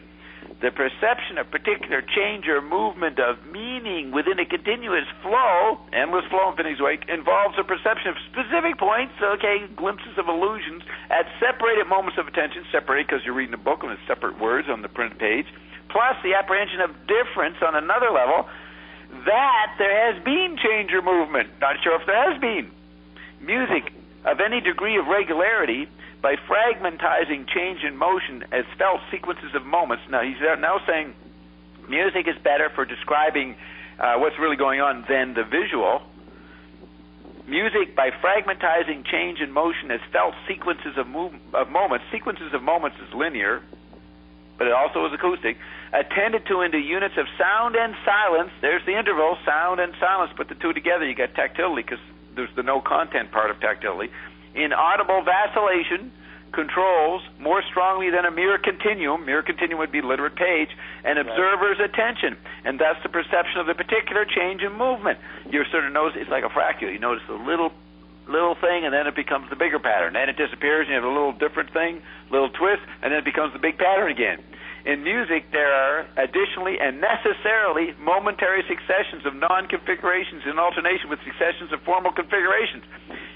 The perception of particular change or movement of meaning within a continuous flow, endless flow in Finnegan's Wake, involves a perception of specific points, glimpses of illusions, at separated moments of attention, separated because you're reading a book and it's separate words on the printed page, plus the apprehension of difference on another level, that there has been change or movement. Not sure if there has been. Music of any degree of regularity, by fragmentizing change in motion as felt sequences of moments. Now, he's now saying music is better for describing what's really going on than the visual. Music, by fragmentizing change in motion as felt sequences of moments. Sequences of moments is linear, but it also is acoustic. Attended to into units of sound and silence. There's the interval, sound and silence. Put the two together, you get tactility, because there's the no content part of tactility. Inaudible vacillation controls more strongly than a mere continuum. Mere continuum would be literate page, an observer's attention, and thus the perception of the particular change in movement. You sort of notice it's like a fractal. You notice the little thing, and then it becomes the bigger pattern. Then it disappears, and you have a little different thing, little twist, and then it becomes the big pattern again. In music, there are additionally and necessarily momentary successions of non-configurations in alternation with successions of formal configurations.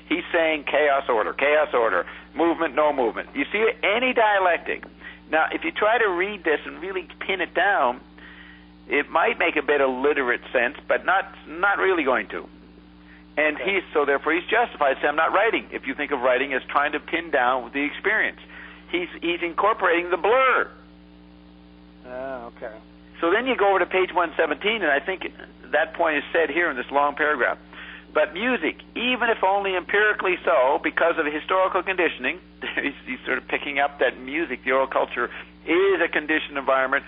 He's saying chaos, order, movement, no movement. You see any dialectic. Now, if you try to read this and really pin it down, it might make a bit of literate sense, but not really going to. And therefore he's justified saying, I'm not writing. If you think of writing as trying to pin down the experience, he's incorporating the blur. Okay. So then you go over to page 117, and I think that point is said here in this long paragraph. But music, even if only empirically so, because of historical conditioning, he's sort of picking up that music, the oral culture, is a conditioned environment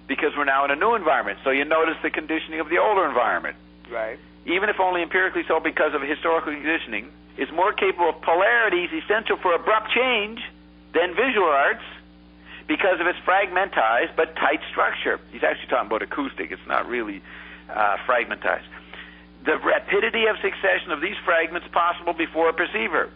because we're now in a new environment. So you notice the conditioning of the older environment. Right. Even if only empirically so because of historical conditioning, is more capable of polarities essential for abrupt change than visual arts, because of its fragmentized but tight structure. He's actually talking about acoustic. It's not really fragmentized. The rapidity of succession of these fragments possible before a perceiver,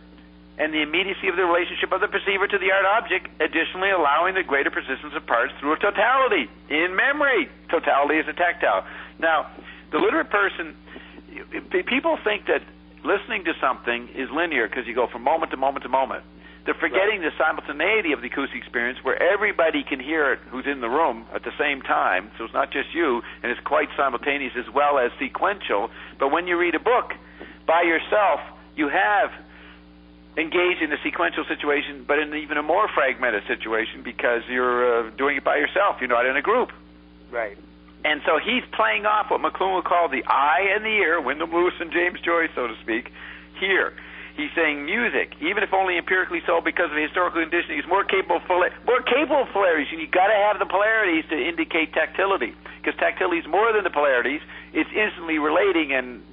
and the immediacy of the relationship of the perceiver to the art object, additionally allowing the greater persistence of parts through a totality in memory. Totality is a tactile. Now, the literate person, people think that listening to something is linear because you go from moment to moment to moment. They're forgetting the simultaneity of the acoustic experience where everybody can hear it who's in the room at the same time, so it's not just you, and it's quite simultaneous as well as sequential. But when you read a book by yourself, you have engaged in a sequential situation, but in even a more fragmented situation because you're doing it by yourself. You're not in a group. Right. And so he's playing off what McLuhan would call the eye and the ear, Wyndham Lewis and James Joyce, so to speak, here. He's saying music, even if only empirically so because of historical conditioning, is more capable of polarities. And you've got to have the polarities to indicate tactility, because tactility is more than the polarities. It's instantly relating and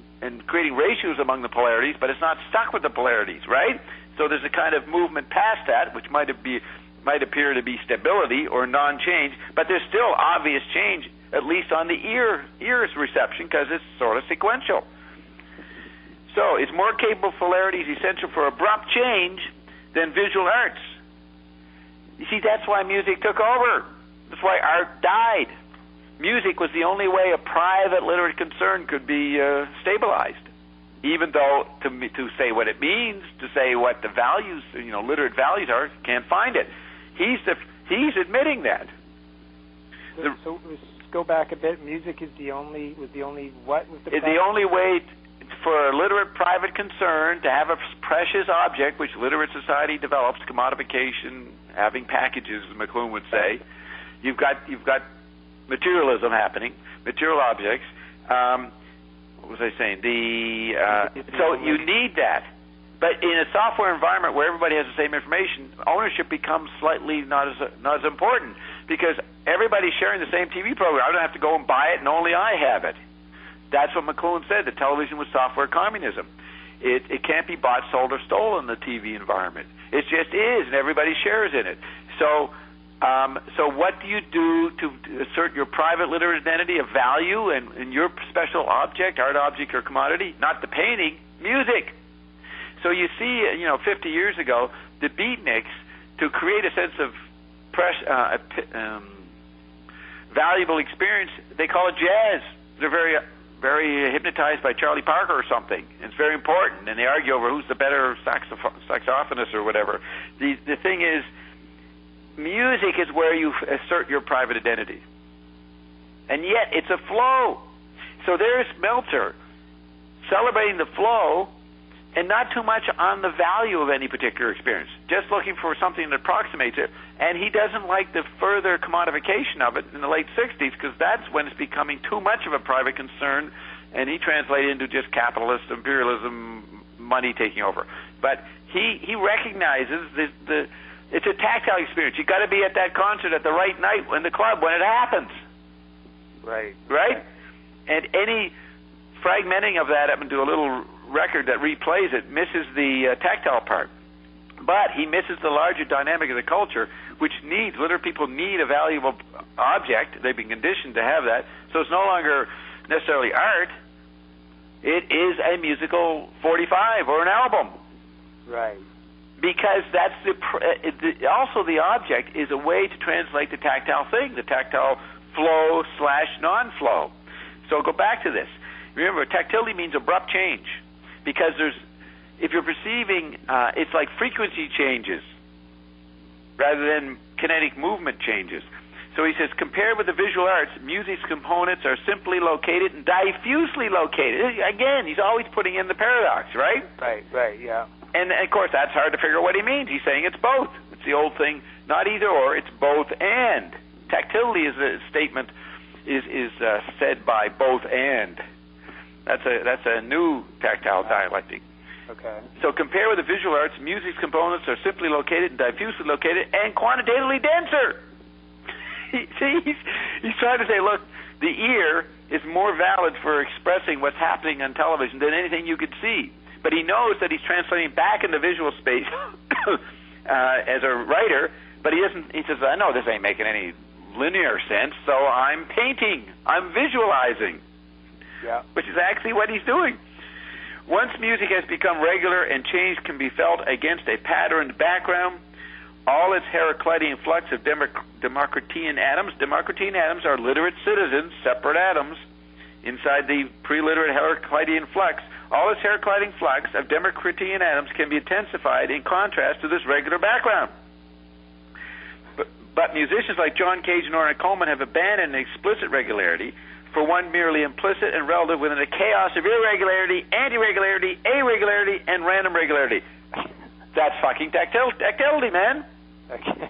creating ratios among the polarities, but it's not stuck with the polarities, right? So there's a kind of movement past that, which might appear to be stability or non-change, but there's still obvious change, at least on the ear's reception, because it's sort of sequential. So it's more capable of polarities essential for abrupt change than visual arts. You see, that's why music took over. That's why art died. Music was the only way a private literate concern could be stabilized. Even though to say what it means, to say what the values, literate values are, can't find it. He's admitting that. So let's go back a bit. Music is the only what was the only way for a literate private concern to have a precious object, which literate society develops, commodification, having packages, as McLuhan would say. You've got materialism happening, material objects. What was I saying? So you need that. But in a software environment where everybody has the same information, ownership becomes slightly not as important, because everybody's sharing the same TV program. I don't have to go and buy it, and only I have it. That's what McLuhan said. The television was software communism. It can't be bought, sold, or stolen in the TV environment. It just is, and everybody shares in it. So what do you do to assert your private literate identity of value and your special object, art object or commodity? Not the painting, music. So you see, 50 years ago, the beatniks, to create a sense of valuable experience, they call it jazz. They're very, very hypnotized by Charlie Parker or something. It's very important, and they argue over who's the better saxophonist or whatever. The thing is, music is where you assert your private identity, and yet it's a flow. So there's Meltzer celebrating the flow and not too much on the value of any particular experience, just looking for something that approximates it. And he doesn't like the further commodification of it in the late 60s, because that's when it's becoming too much of a private concern, and he translated into just capitalist imperialism, money taking over. But he recognizes it's a tactile experience. You've got to be at that concert at the right night in the club when it happens. Right. Right? And any fragmenting of that up into a little record that replays it misses the tactile part. But he misses the larger dynamic of the culture, which needs, literate people need a valuable object. They've been conditioned to have that. So it's no longer necessarily art. It is a musical 45 or an album. Right. Because that's also the object is a way to translate the tactile thing, the tactile flow / non-flow. So go back to this. Remember, tactility means abrupt change, because if you're perceiving, it's like frequency changes rather than kinetic movement changes. So he says, compared with the visual arts, music's components are simply located and diffusely located. Again, he's always putting in the paradox, right? Right, yeah. And, of course, that's hard to figure out what he means. He's saying it's both. It's the old thing, not either or, it's both and. Tactility is a statement, is said by both and. That's a new tactile dialectic. Okay. So compare with the visual arts, music's components are simply located and diffusely located and quantitatively denser. He's trying to say, look, the ear is more valid for expressing what's happening on television than anything you could see. But he knows that he's translating back into visual space as a writer, but he isn't. He says, I know this ain't making any linear sense, so I'm painting, I'm visualizing. Yeah. Which is actually what he's doing. Once music has become regular and change can be felt against a patterned background, all its Heraclitean flux of Democritean atoms. Democritean atoms are literate citizens, separate atoms, inside the pre-literate Heraclitean flux. All its Heraclitean flux of Democritean atoms can be intensified in contrast to this regular background. But musicians like John Cage and Ornette Coleman have abandoned explicit regularity for one merely implicit and relative within a chaos of irregularity, anti-regularity, irregularity, and random regularity. That's fucking tactility, man. Okay.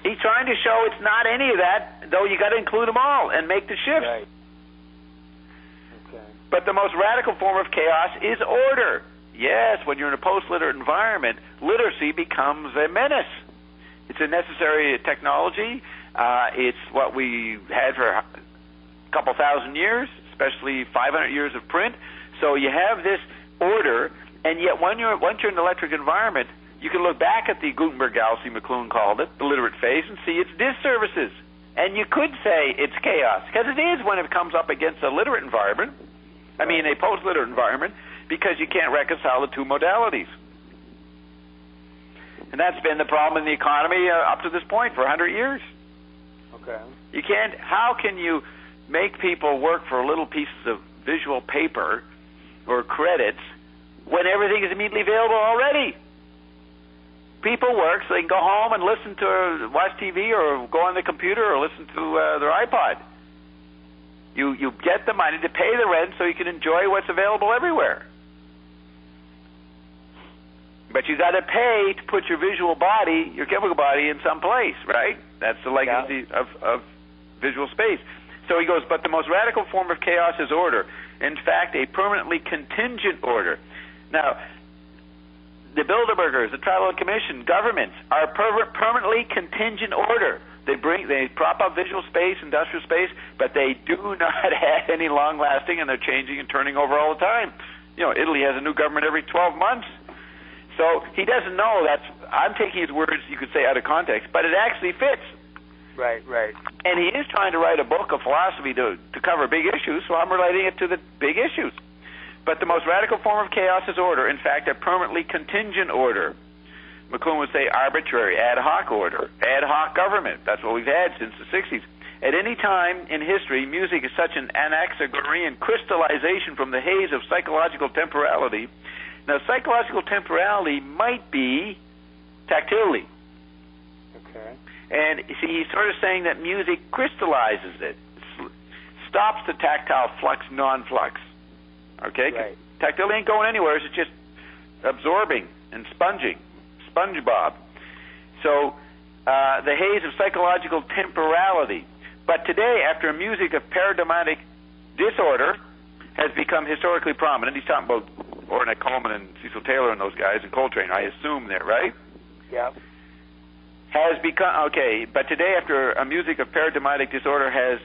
He's trying to show it's not any of that, though you got to include them all and make the shift. Right. Okay. But the most radical form of chaos is order. Yes, when you're in a post-literate environment, literacy becomes a menace. It's a necessary technology. It's what we had for a couple thousand years, especially 500 years of print. So you have this order, and yet once you're in an electric environment, you can look back at the Gutenberg galaxy, McLuhan called it, the literate phase, and see its disservices. And you could say it's chaos, because it is when it comes up against a literate environment, a post-literate environment, because you can't reconcile the two modalities. And that's been the problem in the economy up to this point for 100 years. Okay. You can't, how can you make people work for little pieces of visual paper or credits when everything is immediately available already? People work so they can go home and listen to, watch TV or go on the computer or listen to their iPod. You get the money to pay the rent so you can enjoy what's available everywhere. But you got to pay to put your visual body, your chemical body, in some place, right? That's the legacy of visual space. So he goes, but the most radical form of chaos is order. In fact, a permanently contingent order. Now, the Bilderbergers, the Tribal Commission, governments are permanently contingent order. They prop up visual space, industrial space, but they do not have any long-lasting, and they're changing and turning over all the time. Italy has a new government every 12 months. So he doesn't know that's I'm taking his words, you could say, out of context, but it actually fits. Right. And he is trying to write a book of philosophy to cover big issues, so I'm relating it to the big issues. But the most radical form of chaos is order, in fact, a permanently contingent order. McLuhan would say arbitrary, ad hoc order, ad hoc government. That's what we've had since the 60s. At any time in history, music is such an Anaxagorean crystallization from the haze of psychological temporality. Now, psychological temporality might be tactility. Okay. And see, he's sort of saying that music crystallizes it, stops the tactile flux, non-flux. Okay? Right. Tactility ain't going anywhere. It's just absorbing and sponging. SpongeBob. So, the haze of psychological temporality. But today, after music of paradigmatic disorder has become historically prominent, he's talking about Ornette Coleman and Cecil Taylor and those guys and Coltrane, I assume there, right? Yeah. Has become, okay, but today after a music of paradigmatic disorder has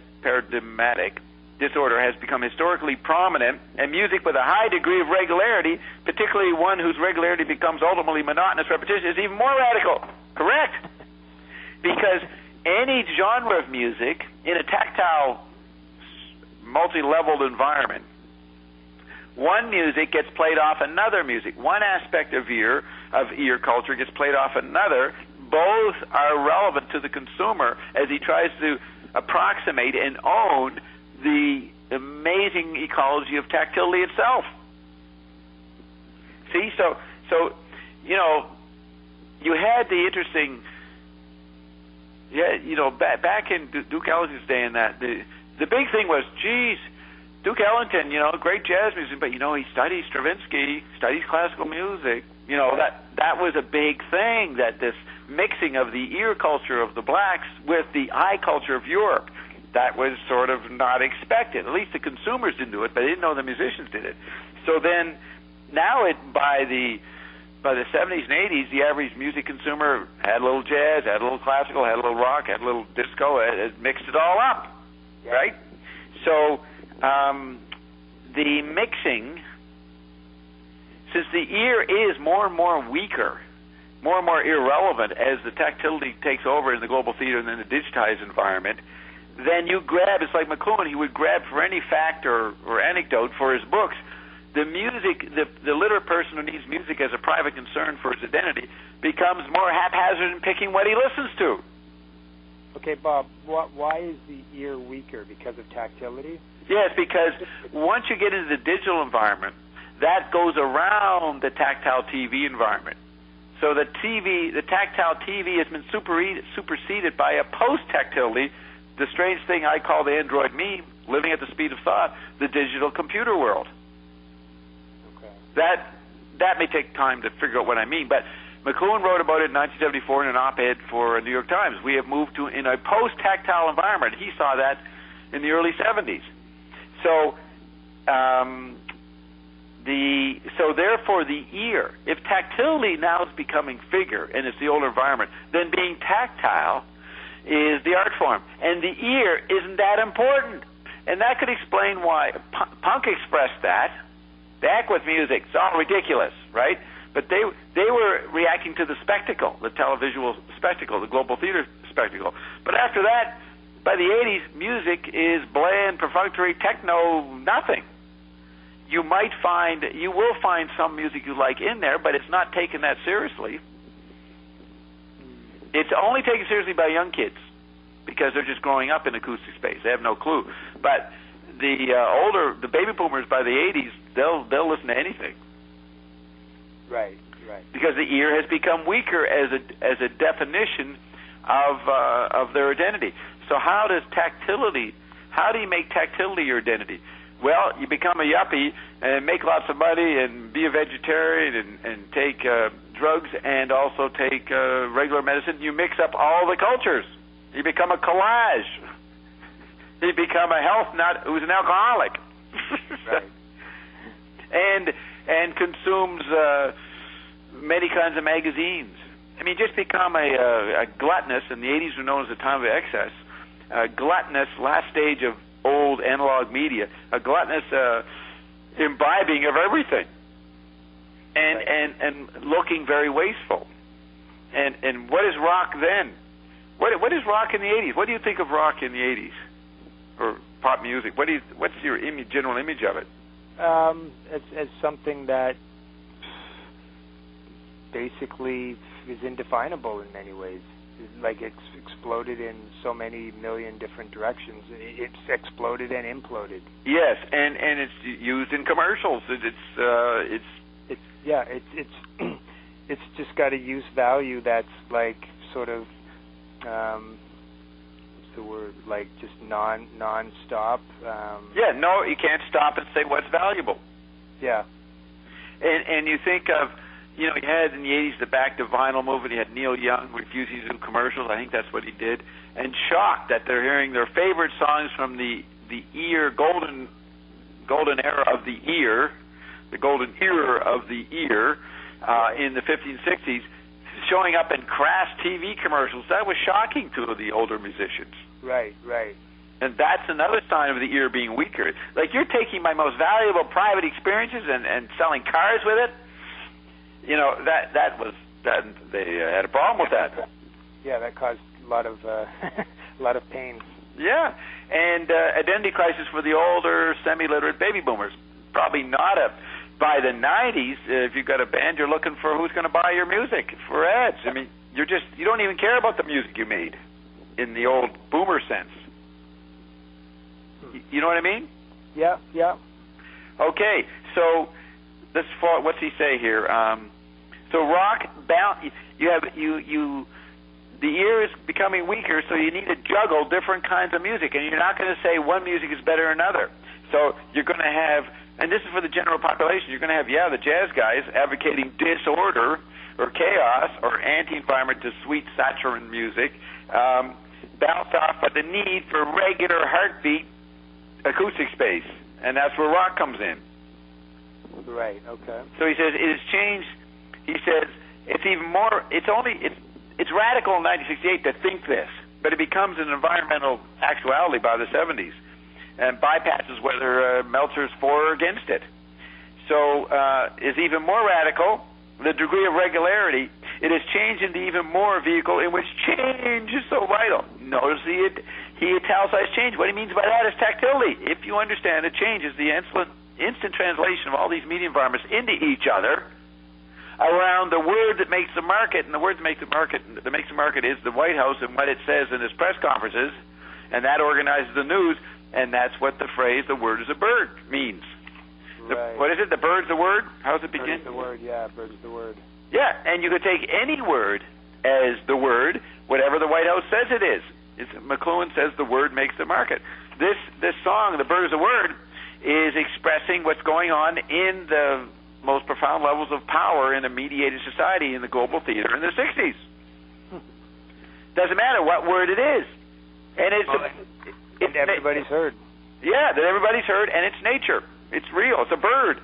become historically prominent, and music with a high degree of regularity, particularly one whose regularity becomes ultimately monotonous repetition, is even more radical. Correct. Because any genre of music in a tactile, multi-leveled environment, one music gets played off another music. One aspect of ear culture gets played off another. Both are relevant to the consumer as he tries to approximate and own the amazing ecology of tactility itself. See, so you know, you had the interesting, back in Duke Ellington's day, and that the big thing was, geez, Duke Ellington, great jazz musician, but he studies Stravinsky, studies classical music. That was a big thing, that this mixing of the ear culture of the blacks with the eye culture of Europe, that was sort of not expected. At least the consumers didn't do it, but they didn't know the musicians did it. So then, now by the 70s and 80s, the average music consumer had a little jazz, had a little classical, had a little rock, had a little disco, it mixed it all up, right? So the mixing, since the ear is more and more weaker, more and more irrelevant as the tactility takes over in the global theater and in the digitized environment, then you grab, it's like McLuhan, he would grab for any fact or anecdote for his books. The music, the literate person who needs music as a private concern for his identity becomes more haphazard in picking what he listens to. Okay, Bob, why is the ear weaker? Because of tactility? Yes, because once you get into the digital environment, that goes around the tactile TV environment. So the tactile TV has been superseded by a post-tactility, the strange thing I call the Android meme, living at the speed of thought, the digital computer world. Okay. That may take time to figure out what I mean, but McLuhan wrote about it in 1974 in an op-ed for New York Times. We have moved to in a post-tactile environment. He saw that in the early 70s. So, therefore the ear, if tactility now is becoming figure and it's the older environment, then being tactile is the art form. And the ear isn't that important. And that could explain why punk expressed that. The heck with music, it's all ridiculous, right? But they were reacting to the spectacle, the televisual spectacle, the global theater spectacle. But after that, by the 80s, music is bland, perfunctory, techno, nothing. You will find some music you like in there, but it's not taken that seriously. It's only taken seriously by young kids because they're just growing up in acoustic space. They have no clue. But the baby boomers by the 80s, they'll listen to anything. Right. Because the ear has become weaker as a definition of their identity. So how do you make tactility your identity? Well, you become a yuppie and make lots of money and be a vegetarian and take drugs and also take regular medicine. You mix up all the cultures. You become a collage. You become a health nut who's an alcoholic. Right. and consumes many kinds of magazines. I mean, just become a gluttonous, in the 80s were known as the time of excess, a gluttonous last stage of old analog media, a gluttonous imbibing of everything, and looking very wasteful. And what is rock then? What is rock in the 80s? What do you think of rock in the 80s? Or pop music? What's your general image of it? As something that basically is indefinable in many ways. Like it's exploded in so many million different directions. It's exploded and imploded. Yes, and it's used in commercials. It's just got a use value that's like sort of what's the word, like just non-stop. No, you can't stop and say what's valuable. Yeah. And you think of, you had in the 80s the Back to Vinyl movement. You had Neil Young refusing to do commercials. I think that's what he did. And shocked that they're hearing their favorite songs from the golden era of the ear, the golden era of the ear in the 50s and 60s, showing up in crass TV commercials. That was shocking to the older musicians. Right. And that's another sign of the ear being weaker. Like, you're taking my most valuable private experiences and selling cars with it. That they had a problem with that. Yeah, that caused a lot of pain. Yeah, and identity crisis for the older, semi-literate baby boomers. Probably not by the 90s. If you've got a band, you're looking for who's going to buy your music for ads. I mean, you don't even care about the music you made in the old boomer sense. You know what I mean? Yeah. Okay, so what's he say here? So rock, the ear is becoming weaker, so you need to juggle different kinds of music, and you're not going to say one music is better than another. So you're going to have, and this is for the general population, you're going to have, the jazz guys advocating disorder or chaos or anti-environment to sweet saccharine music, bounced off by the need for regular heartbeat acoustic space, and that's where rock comes in. Right. Okay. So he says it has changed. He says it's even more. It's radical in 1968 to think this, but it becomes an environmental actuality by the 70s, and bypasses whether Meltzer's for or against it. So is even more radical. The degree of regularity. It has changed into even more vehicle in which change is so vital. Notice he italicized change. What he means by that is tactility. If you understand that change is the instant translation of all these media environments into each other around the word that makes the market, and the word that makes the market is the White House and what it says in its press conferences, and that organizes the news, and that's what the phrase "the word is a bird" means. Right. What is it? The bird's the word? How does it begin? Bird's the word, yeah. Bird's the word. Yeah, and you could take any word as the word, whatever the White House says it is. McLuhan says the word makes the market. This song, "The Bird is a Word," is expressing what's going on in the most profound levels of power in a mediated society in the global theater in the 60s. Doesn't matter what word it is. And everybody's heard. Yeah, that everybody's heard, and it's nature. It's real. It's a bird.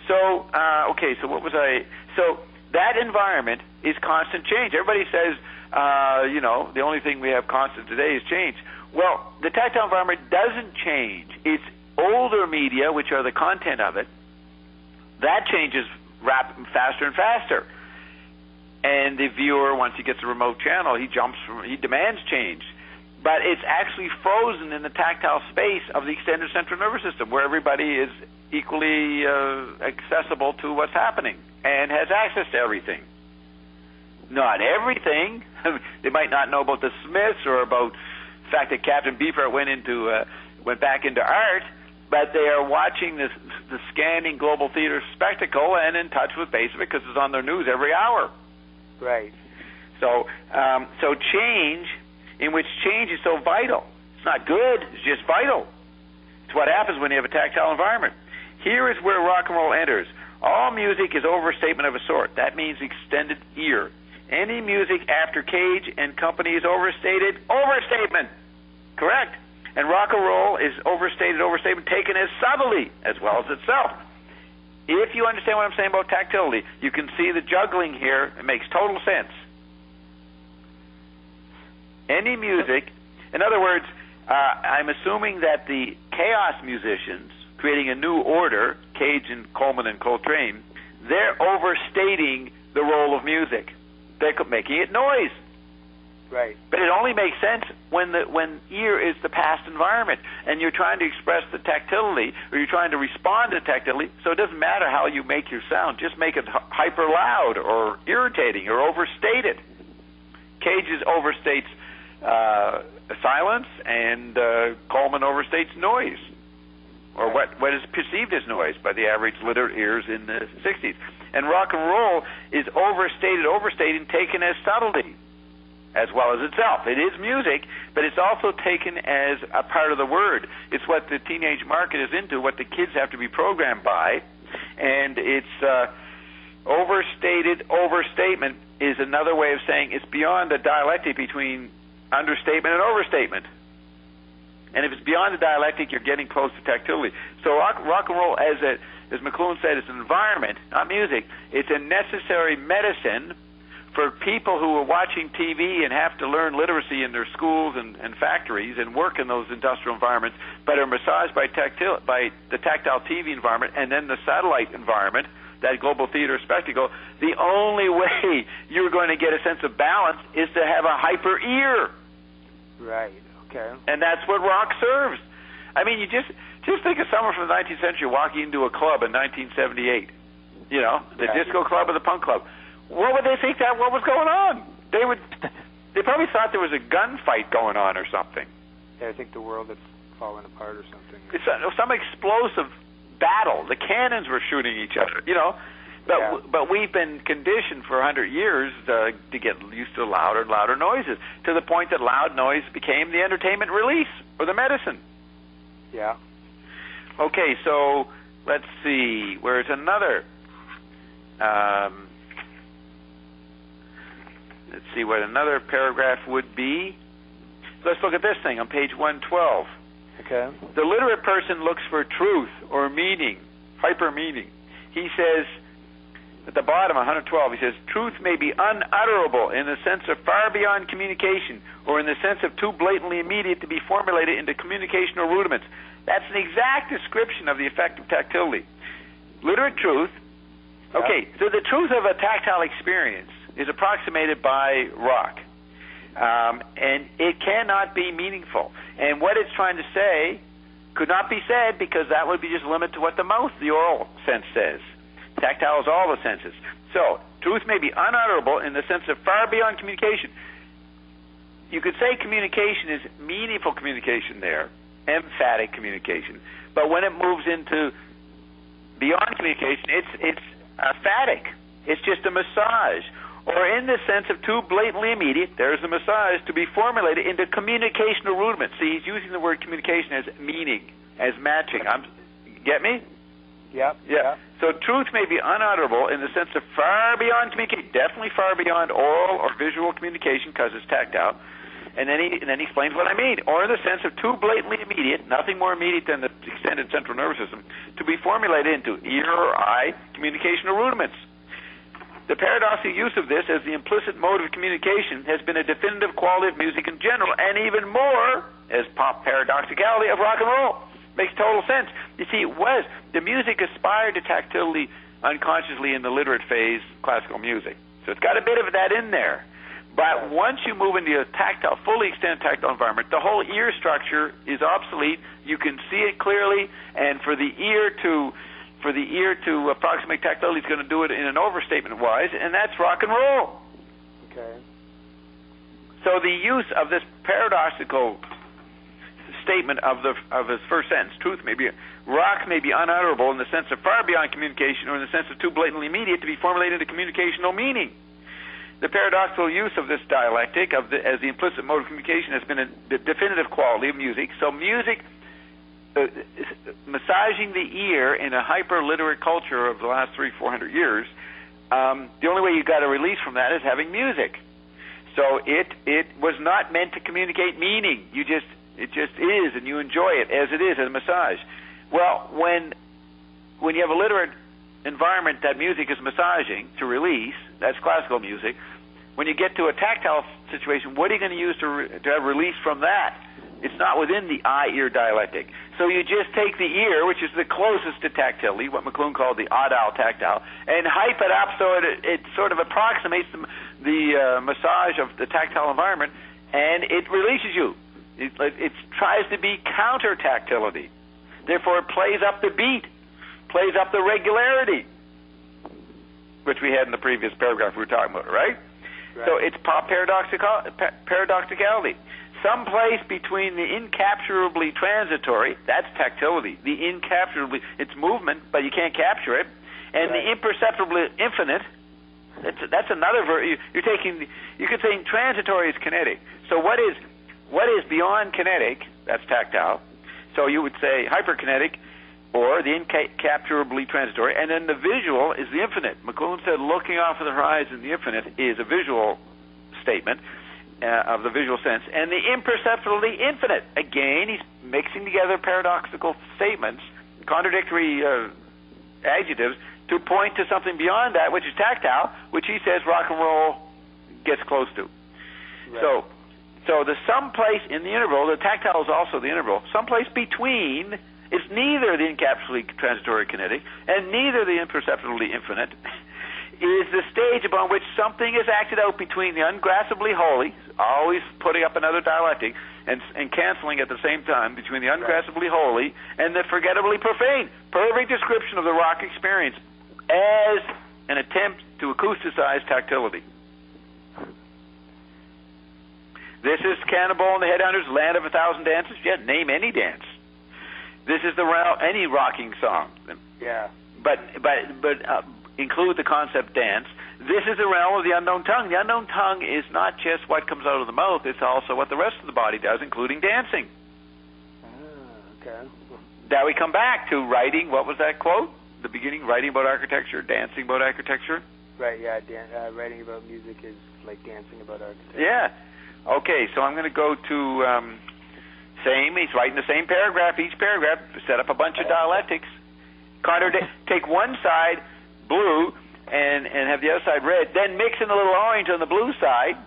So, so what was I... So that environment is constant change. Everybody says, the only thing we have constant today is change. Well, the tactile environment doesn't change. It's older media, which are the content of it, that changes faster and faster. And the viewer, once he gets a remote channel, he demands change. But it's actually frozen in the tactile space of the extended central nervous system, where everybody is equally accessible to what's happening and has access to everything. Not everything. They might not know about the Smiths or about the fact that Captain Beefheart went back into art, but they are watching the scanning global theater spectacle and in touch with base of it because it's on their news every hour. Right. So change, in which change is so vital. It's not good, it's just vital. It's what happens when you have a tactile environment. Here is where rock and roll enters. All music is overstatement of a sort. That means extended ear. Any music after Cage and Company is overstated, overstatement. Correct. And rock and roll is overstatement taken as subtly as well as itself. If you understand what I'm saying about tactility, you can see the juggling here. It makes total sense. Any music, in other words, I'm assuming that the chaos musicians creating a new order, Cage and Coleman and Coltrane, they're overstating the role of music. they're making it noise. Right. But it only makes sense when ear is the past environment, and you're trying to express the tactility, or you're trying to respond to tactility. So it doesn't matter how you make your sound; just make it hyper loud, or irritating, or overstated. Cages overstates silence, and Coleman overstates noise, or what is perceived as noise by the average literate ears in the '60s. And rock and roll is overstated, taken as subtlety, as well as itself. It is music, but it's also taken as a part of the word. It's what the teenage market is into, what the kids have to be programmed by, and it's overstatement is another way of saying it's beyond the dialectic between understatement and overstatement. And if it's beyond the dialectic, you're getting close to tactility. So rock and roll, as McLuhan said, it's an environment, not music. It's a necessary medicine for people who are watching TV and have to learn literacy in their schools and factories and work in those industrial environments, but are massaged by the tactile TV environment and then the satellite environment, that global theater spectacle. The only way you're going to get a sense of balance is to have a hyper ear. Right. Okay. And that's what rock serves. I mean, you just think of someone from the 19th century walking into a club in 1978. You know, the disco club or the punk club. What would they think what was going on? They probably thought there was a gunfight going on or something. Yeah, I think the world had fallen apart or something. It's some explosive battle. The cannons were shooting each other, you know. But we've been conditioned for 100 years to get used to louder and louder noises, to the point that loud noise became the entertainment release or the medicine. Yeah. Okay, so let's see. Where's another? Let's see what another paragraph would be. Let's look at this thing on page 112. Okay. The literate person looks for truth or meaning, hyper meaning. He says, at the bottom, 112, he says, truth may be unutterable in the sense of far beyond communication, or in the sense of too blatantly immediate to be formulated into communicational rudiments. That's an exact description of the effect of tactility. Literate truth. Okay, so the truth of a tactile experience is approximated by rock, and it cannot be meaningful. And what it's trying to say could not be said, because that would be just limited to what the mouth, the oral sense, says. Tactile is all the senses. So, truth may be unutterable in the sense of far beyond communication. You could say communication is meaningful communication there, emphatic communication. But when it moves into beyond communication, it's emphatic. It's just a massage. Or in the sense of too blatantly immediate, there's a massage to be formulated into communicational rudiments. See, he's using the word communication as meaning, as matching. Get me? Yeah. So truth may be unutterable in the sense of far beyond communication, definitely far beyond oral or visual communication, because it's tactile. And then he explains what I mean. Or in the sense of too blatantly immediate, nothing more immediate than the extended central nervous system, to be formulated into ear or eye communicational rudiments. The paradoxical use of this as the implicit mode of communication has been a definitive quality of music in general, and even more as pop paradoxicality of rock and roll. Makes total sense. You see, the music aspired to tactility unconsciously in the literate phase, classical music. So it's got a bit of that in there. But once you move into a tactile, fully extended tactile environment, the whole ear structure is obsolete. You can see it clearly, and for the ear to approximate tactility, it's going to do it in an overstatement wise, and that's rock and roll. Okay. So the use of this paradoxical statement of his first sentence, rock may be unutterable in the sense of far beyond communication, or in the sense of too blatantly immediate to be formulated into communicational meaning. The paradoxical use of this dialectic as the implicit mode of communication has been the definitive quality of music. So music, massaging the ear in a hyper-literate culture of the last 300-400 years, the only way you got a release from that is having music. So it was not meant to communicate meaning. It just is, and you enjoy it as it is, as a massage. Well, when you have a literate environment that music is massaging to release, that's classical music. When you get to a tactile situation, what are you going to use to have release from that? It's not within the eye-ear dialectic. So you just take the ear, which is the closest to tactility, what McLuhan called the audile tactile, and hype it up so it sort of approximates the massage of the tactile environment, and it releases you. It tries to be counter-tactility. Therefore, it plays up the beat, plays up the regularity, which we had in the previous paragraph we were talking about, right? So it's paradoxicality. Someplace between the incapturably transitory, that's tactility, the incapturably, it's movement, but you can't capture it, and the imperceptibly infinite, that's another you could say transitory is kinetic. So what is beyond kinetic, that's tactile. So you would say hyperkinetic, or the incapturably transitory, and then the visual is the infinite. McLuhan said looking off of the horizon, the infinite is a visual statement of the visual sense, and the imperceptibly infinite. Again, he's mixing together paradoxical statements, contradictory adjectives, to point to something beyond that, which is tactile, which he says rock and roll gets close to. Right. So the someplace in the interval, the tactile is also the interval, someplace between. It's neither the incapsulately transitory kinetic and neither the imperceptibly infinite, is the stage upon which something is acted out between the ungraspably holy, always putting up another dialectic, and canceling at the same time between the ungraspably holy and the forgettably profane. Perfect description of the rock experience as an attempt to acousticize tactility. This is Cannonball and the Headhunters' Land of 1,000 Dances. Yet name any dance. This is the realm, any rocking song. Yeah. But include the concept dance. This is the realm of the unknown tongue. The unknown tongue is not just what comes out of the mouth, it's also what the rest of the body does, including dancing. Okay. Now we come back to writing. What was that quote? The beginning, writing about architecture, dancing about architecture? Right, yeah. Writing about music is like dancing about architecture. Yeah. Okay, so I'm going to go to... he's writing the same paragraph, each paragraph, set up a bunch of dialectics. Take one side, blue, and have the other side red, then mix in a little orange on the blue side,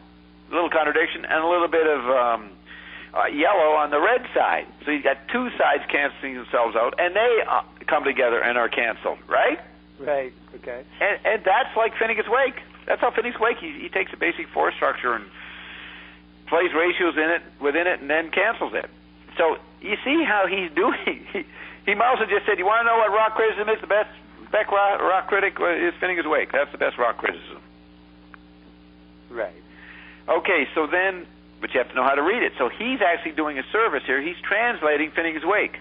a little contradiction, and a little bit of yellow on the red side. So you've got two sides canceling themselves out, and they come together and are canceled, right? Right, okay. And that's like Finnegan's Wake. That's how Finnegan's Wake, he takes a basic force structure and plays ratios within it, and then cancels it. So you see how he's doing. He also just said, you want to know what rock criticism is? The best rock critic is Finnegan's Wake. That's the best rock criticism. Right. Okay, so then, but you have to know how to read it. So he's actually doing a service here. He's translating Finnegan's Wake.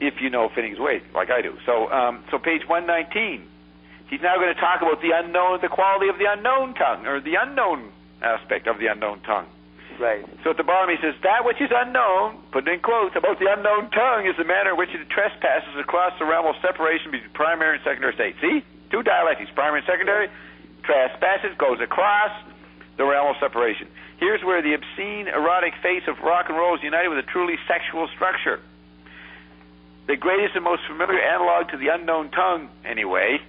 If you know Finnegan's Wake, like I do. So page 119. He's now going to talk about the unknown, the quality of the unknown tongue, or the unknown aspect of the unknown tongue. Right. So at the bottom he says, that which is unknown, put in quotes, about the unknown tongue is the manner in which it trespasses across the realm of separation between primary and secondary state. See? Two dialectics, primary and secondary, trespasses, goes across the realm of separation. Here's where the obscene, erotic face of rock and roll is united with a truly sexual structure. The greatest and most familiar analog to the unknown tongue, anyway,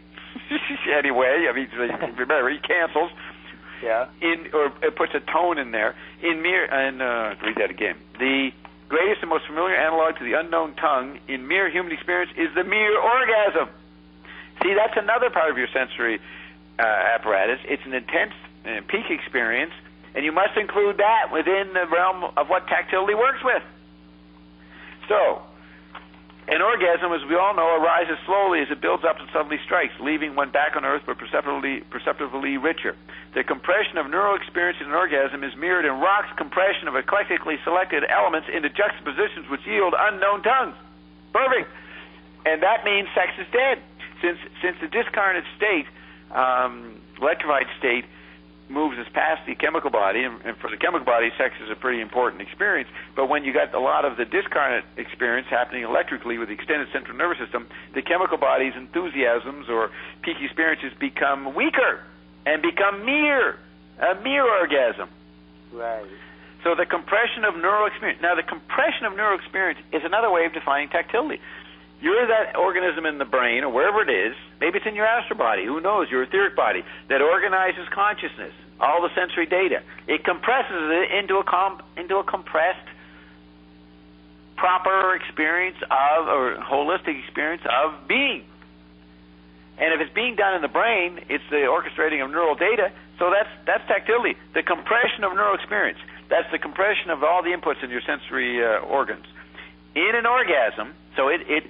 I mean, remember, he cancels. Yeah. Or it puts a tone in there. Read that again. The greatest and most familiar analog to the unknown tongue in mere human experience is the mere orgasm. See, that's another part of your sensory apparatus. It's an intense peak experience, and you must include that within the realm of what tactility works with. So, an orgasm, as we all know, arises slowly as it builds up and suddenly strikes, leaving one back on Earth but perceptibly richer. The compression of neural experience in an orgasm is mirrored in rock's compression of eclectically selected elements into juxtapositions which yield unknown tongues. Perfect. And that means sex is dead. Since the discarnate state, electrified state, moves us past the chemical body, and for the chemical body, sex is a pretty important experience. But when you got a lot of the discarnate experience happening electrically with the extended central nervous system, the chemical body's enthusiasms or peak experiences become weaker and become a mere orgasm. Right. So the compression of neural experience. Now, the compression of neural experience is another way of defining tactility. You're that organism in the brain, or wherever it is, maybe it's in your astral body, who knows, your etheric body, that organizes consciousness. all the sensory data. It compresses it into a compressed, proper experience of, or holistic experience of being. And if it's being done in the brain, it's the orchestrating of neural data. So that's tactility, the compression of neural experience. That's the compression of all the inputs in your sensory organs. In an orgasm, so it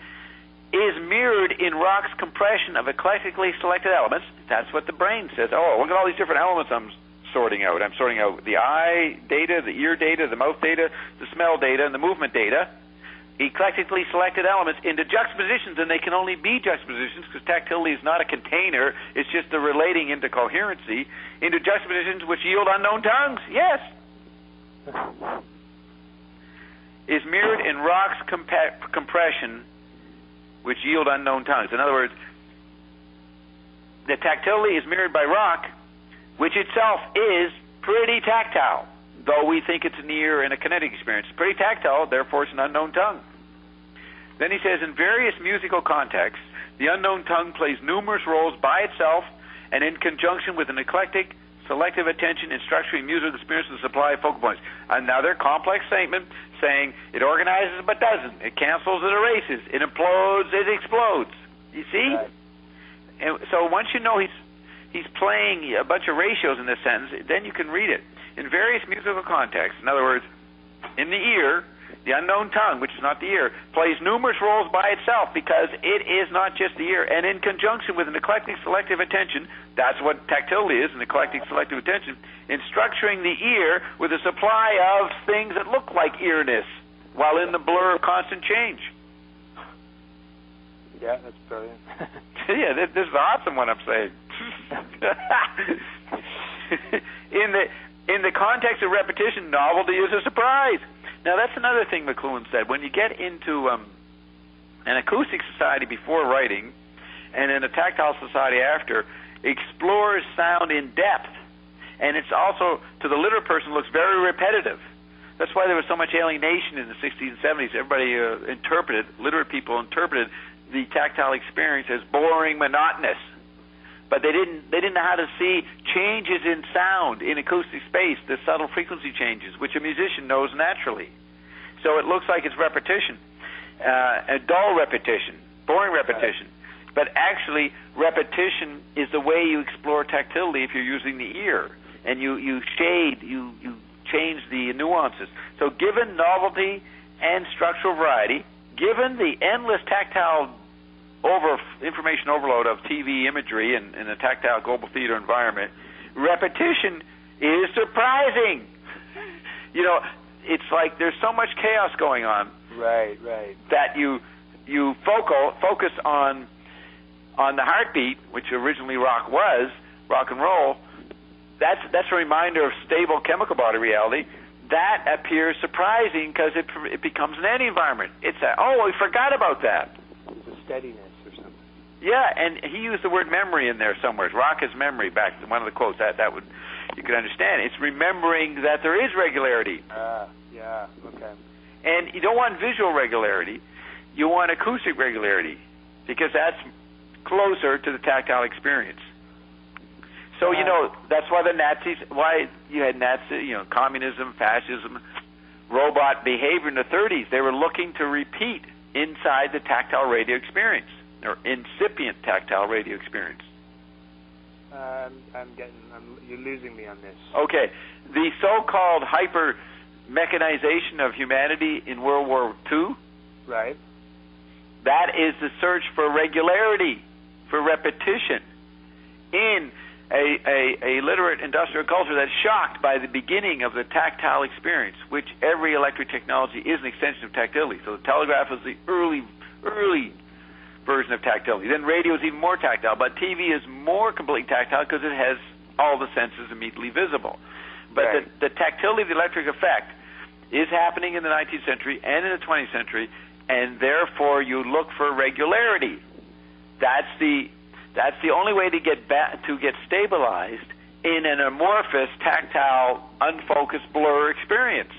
is mirrored in rock's compression of eclectically selected elements. That's what the brain says. Oh, look at all these different elements I'm sorting out. I'm sorting out the eye data, the ear data, the mouth data, the smell data, and the movement data. Eclectically selected elements into juxtapositions, and they can only be juxtapositions because tactility is not a container. It's just the relating into coherency, into juxtapositions which yield unknown tongues. Yes. Is mirrored in rock's compression which yield unknown tongues. In other words, the tactility is mirrored by rock, which itself is pretty tactile, though we think it's an ear and a kinetic experience. It's pretty tactile, therefore it's an unknown tongue. Then he says, in various musical contexts, the unknown tongue plays numerous roles by itself and in conjunction with an eclectic, selective attention in structuring musical experience and supply of focal points. Another complex statement saying it organizes but doesn't. It cancels, it erases. It implodes, it explodes. You see? Right. And so once you know he's playing a bunch of ratios in this sentence, then you can read it. In various musical contexts, in other words, in the ear, the unknown tongue, which is not the ear, plays numerous roles by itself because it is not just the ear. And in conjunction with an eclectic selective attention, that's what tactility is, an eclectic selective attention, in structuring the ear with a supply of things that look like earness while in the blur of constant change. Yeah, that's brilliant. Yeah, this is awesome what I'm saying. In the context of repetition, novelty is a surprise. Now, that's another thing McLuhan said. When you get into an acoustic society before writing and in a tactile society after, explores sound in depth. And it's also, to the literate person, looks very repetitive. That's why there was so much alienation in the 60s and 70s. Everybody literate people interpreted the tactile experience as boring, monotonous. But they didn't know how to see changes in sound in acoustic space, the subtle frequency changes, which a musician knows naturally. So it looks like it's repetition, a dull repetition, boring repetition. But actually, repetition is the way you explore tactility if you're using the ear, and you shade, you change the nuances. So given novelty and structural variety, given the endless tactile information overload of TV imagery in a tactile global theater environment, repetition is surprising. You know, it's like there's so much chaos going on. Right. That you focus on the heartbeat, which originally rock and roll. That's a reminder of stable chemical body reality. That appears surprising because it becomes an anti-environment. It's we forgot about that. It's a steadiness. Yeah, and he used the word memory in there somewhere. Rock is memory, back to one of the quotes. That would, you could understand. It's remembering that there is regularity. Yeah, okay. And you don't want visual regularity. You want acoustic regularity because that's closer to the tactile experience. So, that's why why you had Nazi, communism, fascism, robot behavior in the 30s. They were looking to repeat inside the tactile radio experience, or incipient tactile radio experience. You're losing me on this. Okay. The so-called hyper-mechanization of humanity in World War II, right? That is the search for regularity, for repetition, in a literate industrial culture that's shocked by the beginning of the tactile experience, which every electric technology is an extension of tactility. So the telegraph is the early version of tactility. Then radio is even more tactile, but TV is more completely tactile because it has all the senses immediately visible. But right. the tactility of the electric effect is happening in the 19th century and in the 20th century, and therefore you look for regularity. That's the only way to get stabilized in an amorphous, tactile, unfocused blur experience.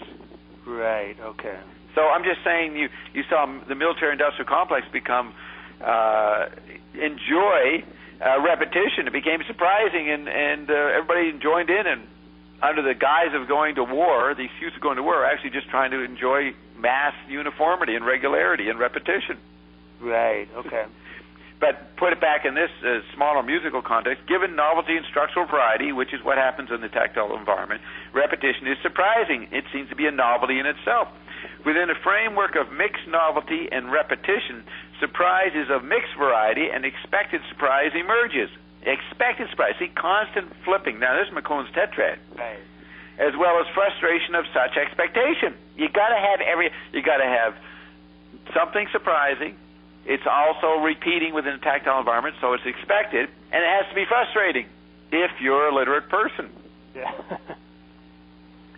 Right. Okay. So I'm just saying, you saw the military-industrial complex enjoy repetition. It became surprising, and everybody joined in, and under the guise of going to war, the excuse of going to war, are actually just trying to enjoy mass uniformity and regularity and repetition. Right, okay. But put it back in this smaller musical context, given novelty and structural variety, which is what happens in the tactile environment, repetition is surprising. It seems to be a novelty in itself. Within a framework of mixed novelty and repetition, surprise is of mixed variety, and expected surprise emerges. Expected surprise. See, constant flipping. Now, this is McLuhan's tetrad. Right. As well as frustration of such expectation. You got to have something surprising. It's also repeating within a tactile environment, so it's expected, and it has to be frustrating if you're a literate person. Yeah.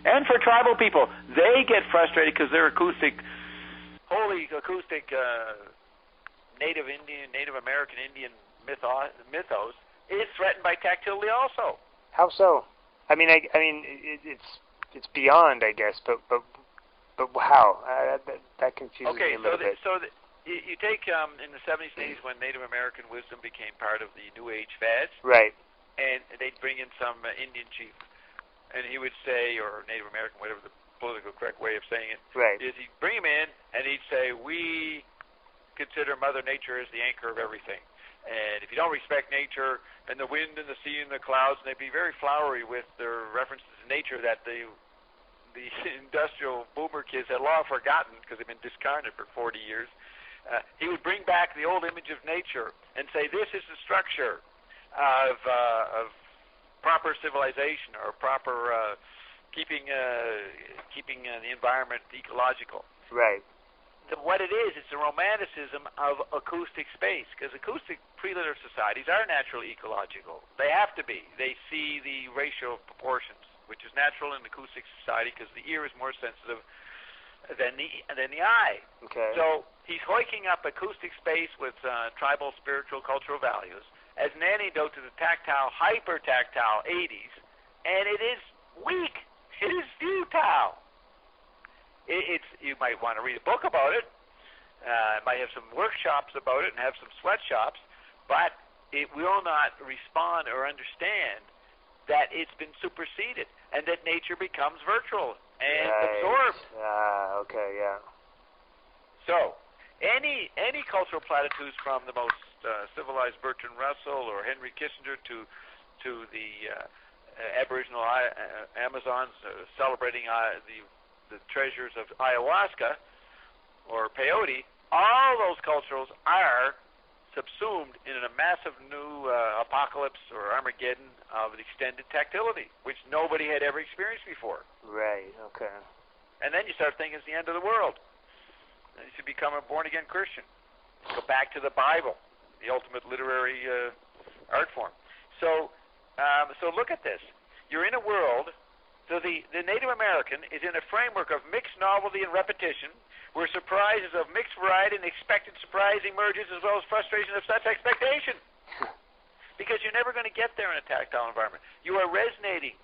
And for tribal people, they get frustrated because their wholly acoustic Native American Indian mythos is threatened by tactility also. How so? I mean, it's beyond, I guess, but how? That confuses me a little bit. You take in the 70s and 80s when Native American wisdom became part of the New Age fads, right? And they'd bring in some Indian chief, and he would say, or Native American, whatever the political correct way of saying it, right? Is he'd bring him in and he'd say, "We consider Mother Nature as the anchor of everything, and if you don't respect nature and the wind and the sea and the clouds," and they'd be very flowery with their references to nature that the industrial boomer kids had long forgotten because they've been discarded for 40 years. He would bring back the old image of nature and say, "This is the structure of proper civilization or proper keeping the environment ecological." Right. What it is, it's a romanticism of acoustic space, because acoustic pre-literate societies are naturally ecological. They have to be. They see the ratio of proportions, which is natural in acoustic society because the ear is more sensitive than the eye. Okay. So he's hoiking up acoustic space with tribal, spiritual, cultural values as an antidote to the tactile, hyper-tactile 80s, and it is weak. It is futile. You might want to read a book about it. Might have some workshops about it and have some sweatshops, but it will not respond or understand that it's been superseded and that nature becomes virtual and absorbed. Okay, yeah. So, any cultural platitudes from the most civilized Bertrand Russell or Henry Kissinger to the Aboriginal Amazons celebrating the treasures of ayahuasca or peyote, all those cultures are subsumed in a massive new apocalypse or Armageddon of extended tactility, which nobody had ever experienced before. Right, okay. And then you start thinking it's the end of the world. And you should become a born-again Christian. Go back to the Bible, the ultimate literary art form. So look at this. You're in a world, so the Native American is in a framework of mixed novelty and repetition, where surprises of mixed variety and expected surprise emerges, as well as frustration of such expectation. Because you're never going to get there in a tactile environment. You are resonating,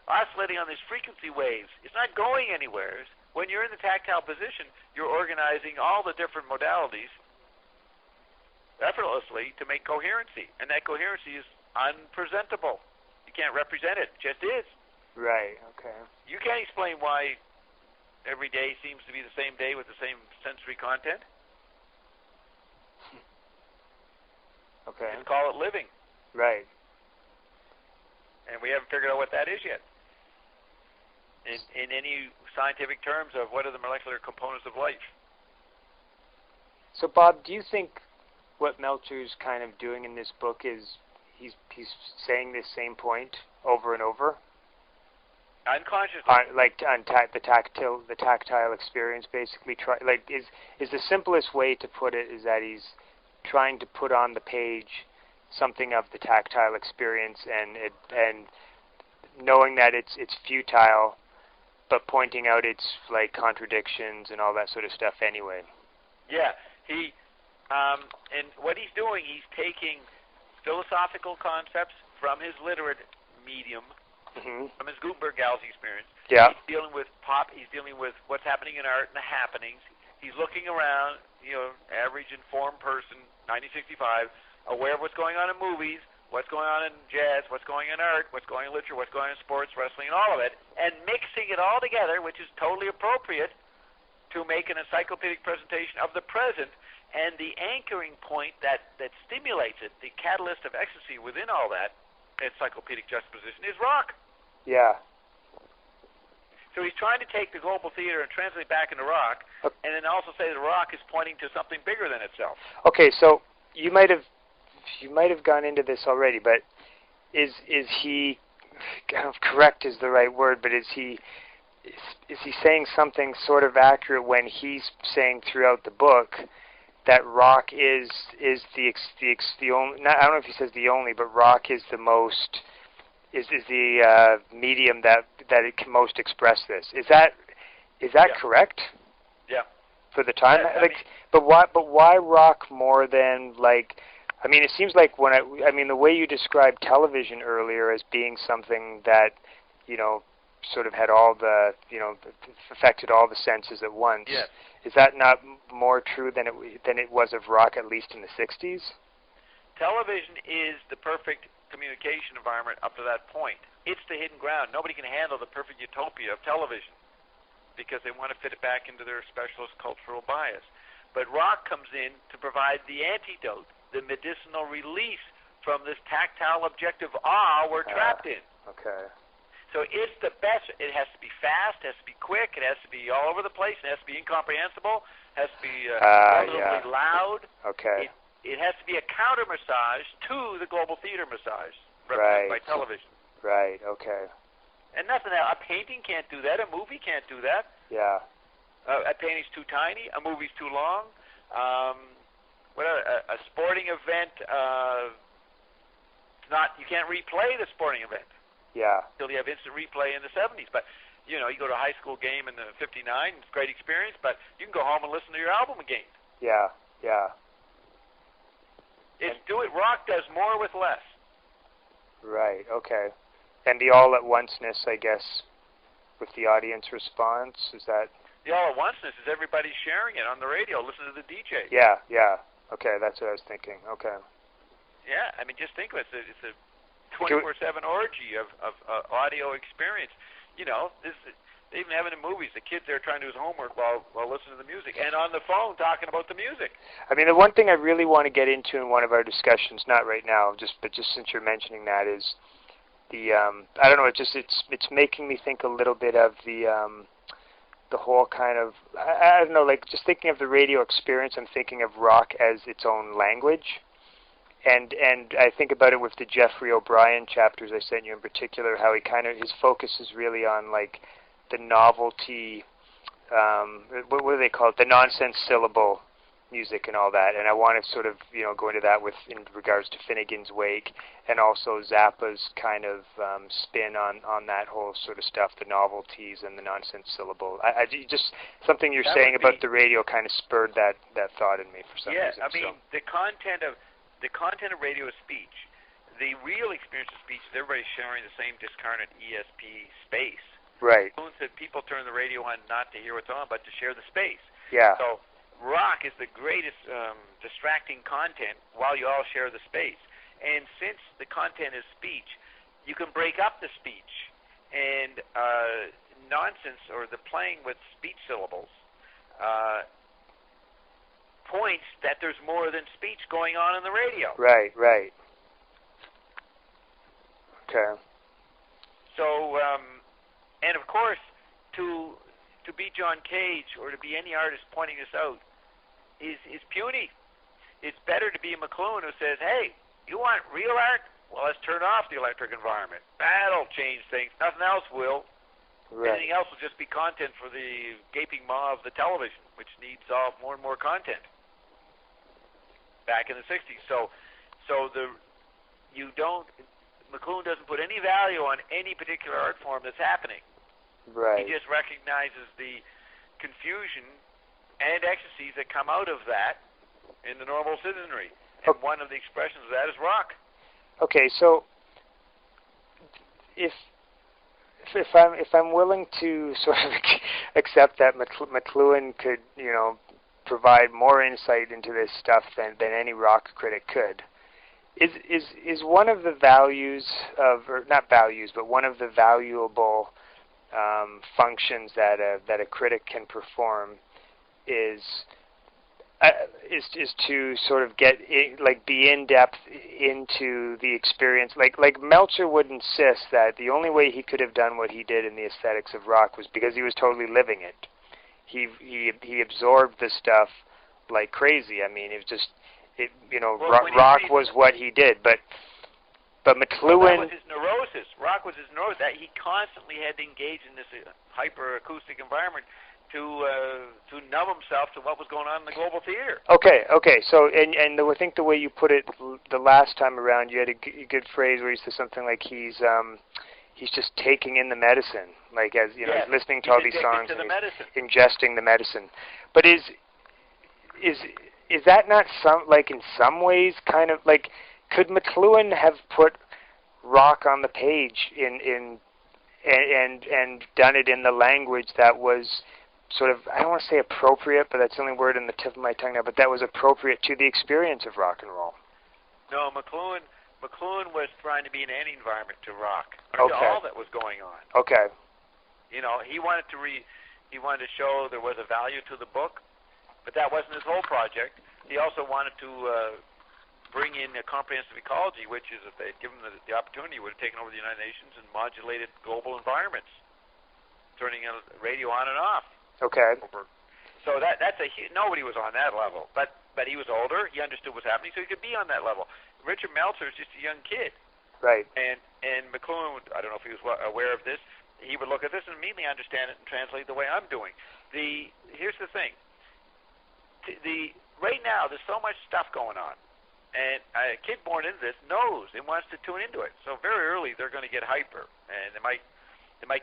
oscillating on these frequency waves. It's not going anywhere. When you're in the tactile position, you're organizing all the different modalities effortlessly to make coherency. And that coherency is unpresentable. You can't represent it. It just is. Right, okay. You can't explain why every day seems to be the same day with the same sensory content. Okay. Just call it living. Right. And we haven't figured out what that is yet. In any scientific terms of what are the molecular components of life. So, Bob, do you think what Meltzer's kind of doing in this book is he's saying this same point over and over? Unconsciously. The tactile experience, basically. Is the simplest way to put it is that he's trying to put on the page something of the tactile experience, and knowing that it's futile, but pointing out its contradictions and all that sort of stuff anyway. Yeah, and what he's doing, he's taking philosophical concepts from his literate medium. Mm-hmm. From his Gutenberg Galaxy experience. Yeah. He's dealing with pop. He's dealing with what's happening in art and the happenings. He's looking around, average informed person, 1965, aware of what's going on in movies, what's going on in jazz, what's going on in art, what's going on in literature, what's going on in sports, wrestling, and all of it, and mixing it all together, which is totally appropriate to make an encyclopedic presentation of the present. And the anchoring point that stimulates it, the catalyst of ecstasy within all that encyclopedic juxtaposition, is rock. Yeah. So he's trying to take the global theater and translate back into rock, and then also say that rock is pointing to something bigger than itself. Okay, so you might have gone into this already, but is he, I don't know if correct is the right word, but is he saying something sort of accurate when he's saying throughout the book that rock is the only, not, I don't know if he says the only, but rock is the most, is the medium that it can most express this. Is that correct? Yeah. For the time, but why rock more than like? I mean, it seems like the way you described television earlier as being something that, sort of had all the, affected all the senses at once. Yeah. Is that not more true than it was of rock, at least in the 60s? Television is the perfect communication environment up to that point. It's the hidden ground. Nobody can handle the perfect utopia of television because they want to fit it back into their specialist cultural bias. But rock comes in to provide the antidote, the medicinal release from this tactile objective awe we're trapped in. Okay. So it's the best. It has to be fast, it has to be quick, it has to be all over the place, it has to be incomprehensible, it has to be relatively loud. Okay. It has to be a counter massage to the global theater massage represented by television. Right, okay. And nothing else. A painting can't do that, a movie can't do that. Yeah. A painting's too tiny, a movie's too long. A sporting event, you can't replay the sporting event. Yeah. Until you have instant replay in the 70s. But, you go to a high school game in the 59, it's a great experience, but you can go home and listen to your album again. Yeah, yeah. Rock does more with less. Right, okay. And the all-at-onceness, I guess, with the audience response, is that... The all-at-onceness is everybody sharing it on the radio, listen to the DJ. Yeah, yeah. Okay, that's what I was thinking. Okay. Yeah, I mean, just think of it. It's a 24/7 orgy of audio experience. They even have it in movies. The kid there trying to do his homework while listening to the music, and on the phone talking about the music. I mean, the one thing I really want to get into in one of our discussions, not right now, but just since you're mentioning that, is the I don't know. It's making me think a little bit of the whole kind of, I don't know, like just thinking of the radio experience. I'm thinking of rock as its own language. And I think about it with the Jeffrey O'Brien chapters I sent you in particular, how his focus is really on like the novelty, what do they call it, the nonsense syllable music and all that. And I want to sort of go into that in regards to Finnegan's Wake and also Zappa's kind of spin on that whole sort of stuff, the novelties and the nonsense syllable. I just something you're saying about the radio kind of spurred that thought in me for some reason. Yeah, I mean the content of radio is speech. The real experience of speech is everybody sharing the same discarnate ESP space. Right. McLuhan said people turn the radio on not to hear what's on, but to share the space. Yeah. So rock is the greatest distracting content while you all share the space. And since the content is speech, you can break up the speech. And nonsense, or the playing with speech syllables, points that there's more than speech going on in the radio. Right, right. Okay. So, and of course, to be John Cage or to be any artist pointing this out is puny. It's better to be a McLuhan who says, hey, you want real art? Well, let's turn off the electric environment. That'll change things. Nothing else will. Right. Anything else will just be content for the gaping maw of the television, which needs more and more content. Back in the 60s. So McLuhan doesn't put any value on any particular art form that's happening. Right. He just recognizes the confusion and ecstasies that come out of that in the normal citizenry. And one of the expressions of that is rock. Okay, so if I'm willing to sort of accept that McLuhan could, provide more insight into this stuff than any rock critic could, Is one of the values of, or not values, but one of the valuable functions that a critic can perform is to sort of get be in depth into the experience. Like Meltzer would insist that the only way he could have done what he did in the aesthetics of rock was because he was totally living it. He absorbed the stuff like crazy. I mean, it was just rock was what he did, but McLuhan. That was his neurosis. Rock was his neurosis. That he constantly had to engage in this hyper-acoustic environment to numb himself to what was going on in the global theater. Okay. So, and I think the way you put it the last time around, you had a good phrase where you said something like he's just taking in the medicine, like as he's listening to all these songs and he's ingesting the medicine. But is that not in some ways kind of like, could McLuhan have put rock on the page and done it in the language that was sort of, I don't want to say appropriate, but that's the only word on the tip of my tongue now, but that was appropriate to the experience of rock and roll? No, McLuhan was trying to be an anti-environment to rock, to all that was going on. Okay. He wanted to show there was a value to the book, but that wasn't his whole project. He also wanted to bring in a comprehensive ecology, which is, if they had given the opportunity, would have taken over the United Nations and modulated global environments, turning radio on and off. Okay. So that's nobody was on that level, but he was older. He understood what's happening, so he could be on that level. Richard Meltzer is just a young kid, right? And McLuhan, I don't know if he was aware of this. He would look at this and immediately understand it and translate the way I'm doing. Here's the thing. Right now, there's so much stuff going on, and a kid born into this knows and wants to tune into it. So very early, they're going to get hyper, and they might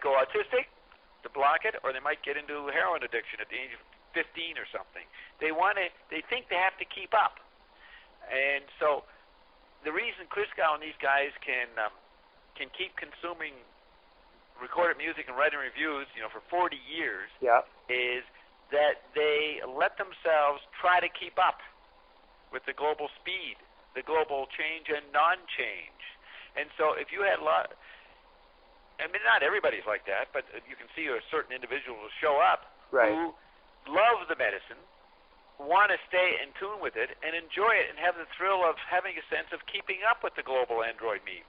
go autistic to block it, or they might get into heroin addiction at the age of 15 or something. They think they have to keep up, and so the reason Christgau and these guys can keep consuming recorded music and writing reviews, for 40 years, is that they let themselves try to keep up with the global speed, the global change and non-change. And so if you had not everybody's like that, but you can see a certain individual will show up who love the medicine, want to stay in tune with it, and enjoy it, and have the thrill of having a sense of keeping up with the global Android meme.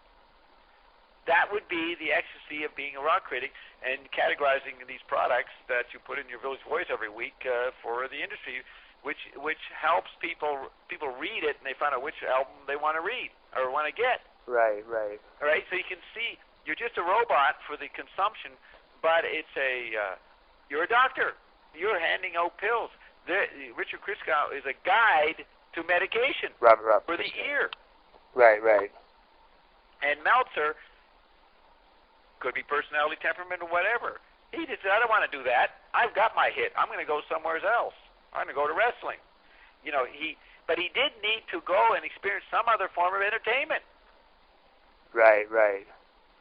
That would be the ecstasy of being a rock critic and categorizing these products that you put in your Village Voice every week for the industry, which helps people read it and they find out which album they want to read or want to get. Right. All right, so you can see you're just a robot for the consumption, but you're a doctor. You're handing out pills. Richard Christgau is a guide to medication for the ear. Right. And Meltzer could be personality, temperament, or whatever. He just said, I don't want to do that. I've got my hit. I'm going to go somewhere else. I'm going to go to wrestling. But he did need to go and experience some other form of entertainment. Right.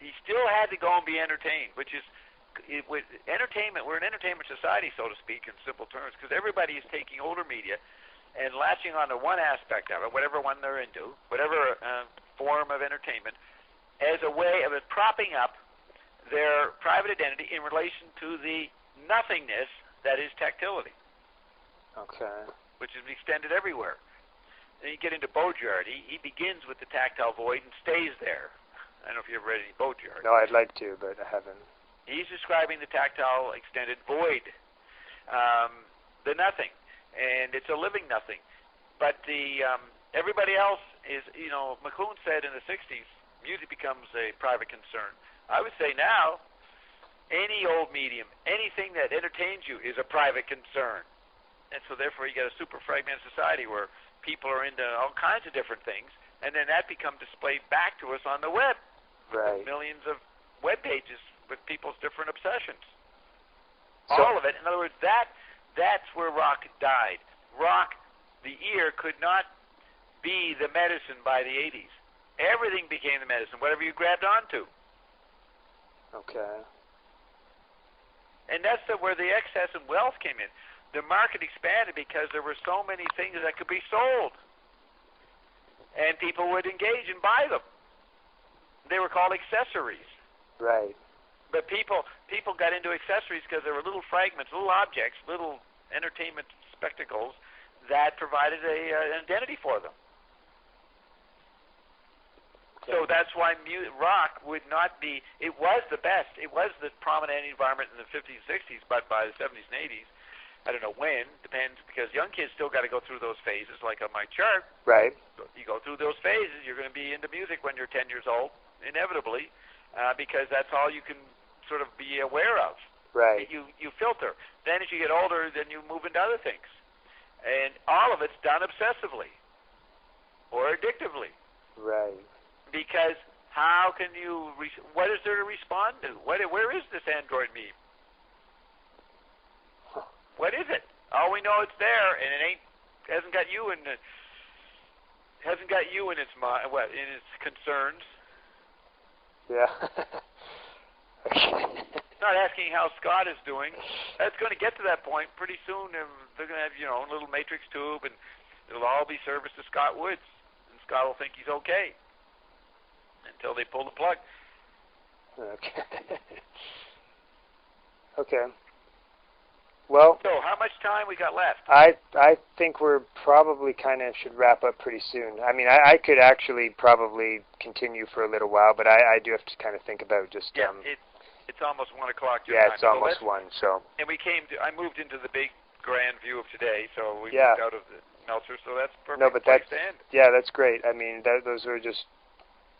He still had to go and be entertained, which is, with entertainment, we're an entertainment society, so to speak, in simple terms, because everybody is taking older media and latching on to one aspect of it, whatever one they're into, whatever form of entertainment, as a way of propping up their private identity in relation to the nothingness that is tactility. Okay. Which is extended everywhere. Then you get into Baudrillard. He begins with the tactile void and stays there. I don't know if you ever read any Baudrillard. No, I'd like to, but I haven't. He's describing the tactile extended void, the nothing, and it's a living nothing. But everybody else is, McLuhan said in the 60s, music becomes a private concern. I would say now, any old medium, anything that entertains you is a private concern. And so therefore you get a super fragmented society where people are into all kinds of different things, and then that becomes displayed back to us on the web. Right. Millions of web pages with people's different obsessions. All of it. In other words, that's where rock died. Rock, the ear, could not be the medicine by the 80s. Everything became the medicine, whatever you grabbed onto. Okay. And that's where the excess and wealth came in. The market expanded because there were so many things that could be sold. and people would engage and buy them. They were called accessories. Right. But people got into accessories because there were little fragments, little objects, little entertainment spectacles that provided an identity for them. So that's why rock would not be. It was the best. It was the prominent environment in the 50s, 60s, but by the 70s and 80s, I don't know when. Depends, because young kids still got to go through those phases, like on my chart. Right. You go through those phases. You're going to be into music when you're 10 years old, inevitably, because that's all you can sort of be aware of. Right. You filter. Then as you get older, then you move into other things, and all of it's done obsessively or addictively. Right. Because how can you? What is there to respond to? Where is this Android meme? What is it? All we know it's there, and it hasn't got you in its mind. What in its concerns? Yeah. Not asking how Scott is doing. That's going to get to that point pretty soon. And they're going to have a little matrix tube, and it'll all be serviced to Scott Woods, and Scott will think he's okay until they pull the plug. Okay. Okay. Well, so how much time we got left? I think we're probably kind of should wrap up pretty soon. I mean, I could actually probably continue for a little while, but I do have to kind of think about just. Yeah, it's almost 1 o'clock. Yeah, it's almost 1. So. And I moved into the big grand view of today, so we moved out of the Meltzer, so that's perfect. No, but place to end. Yeah, that's great. I mean, those were just.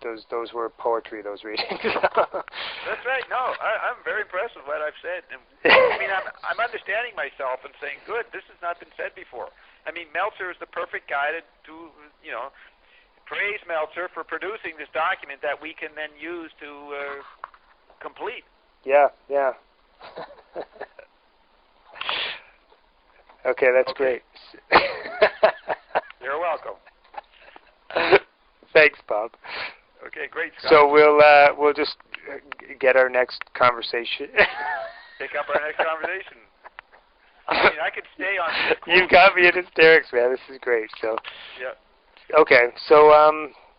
Those were poetry, those readings. That's right. No, I'm very impressed with what I've said. And, I mean, I'm understanding myself and saying, good, this has not been said before. I mean, Meltzer is the perfect guy to praise Meltzer for producing this document that we can then use to complete. Yeah, yeah. Okay, that's great. You're welcome. Thanks, Bob. Okay, great, Scott. So we'll just get our next conversation. Pick up our next conversation. I mean, I could stay on. You've got me in hysterics, man. This is great. So. Yeah. Okay, so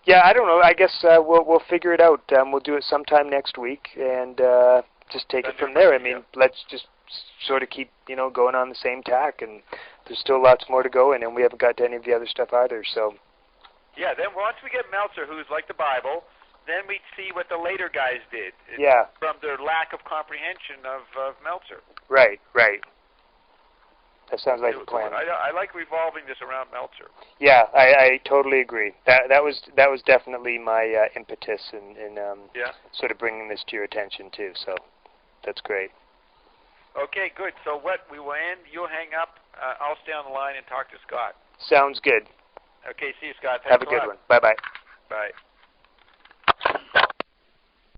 yeah, I don't know. I guess we'll figure it out. We'll do it sometime next week and just take it from there. I mean, let's just sort of keep going on the same tack, and there's still lots more to go in, and we haven't got to any of the other stuff either. So. Yeah, then once we get Meltzer, who's like the Bible, then we see what the later guys did. From their lack of comprehension of Meltzer. Right. That sounds like a plan. I like revolving this around Meltzer. Yeah, I totally agree. That was definitely my impetus in sort of bringing this to your attention too. So that's great. Okay, good. So we will end. You'll hang up. I'll stay on the line and talk to Scott. Sounds good. Okay, see you, Scott. Thanks Have a good one. Bye-bye. Bye.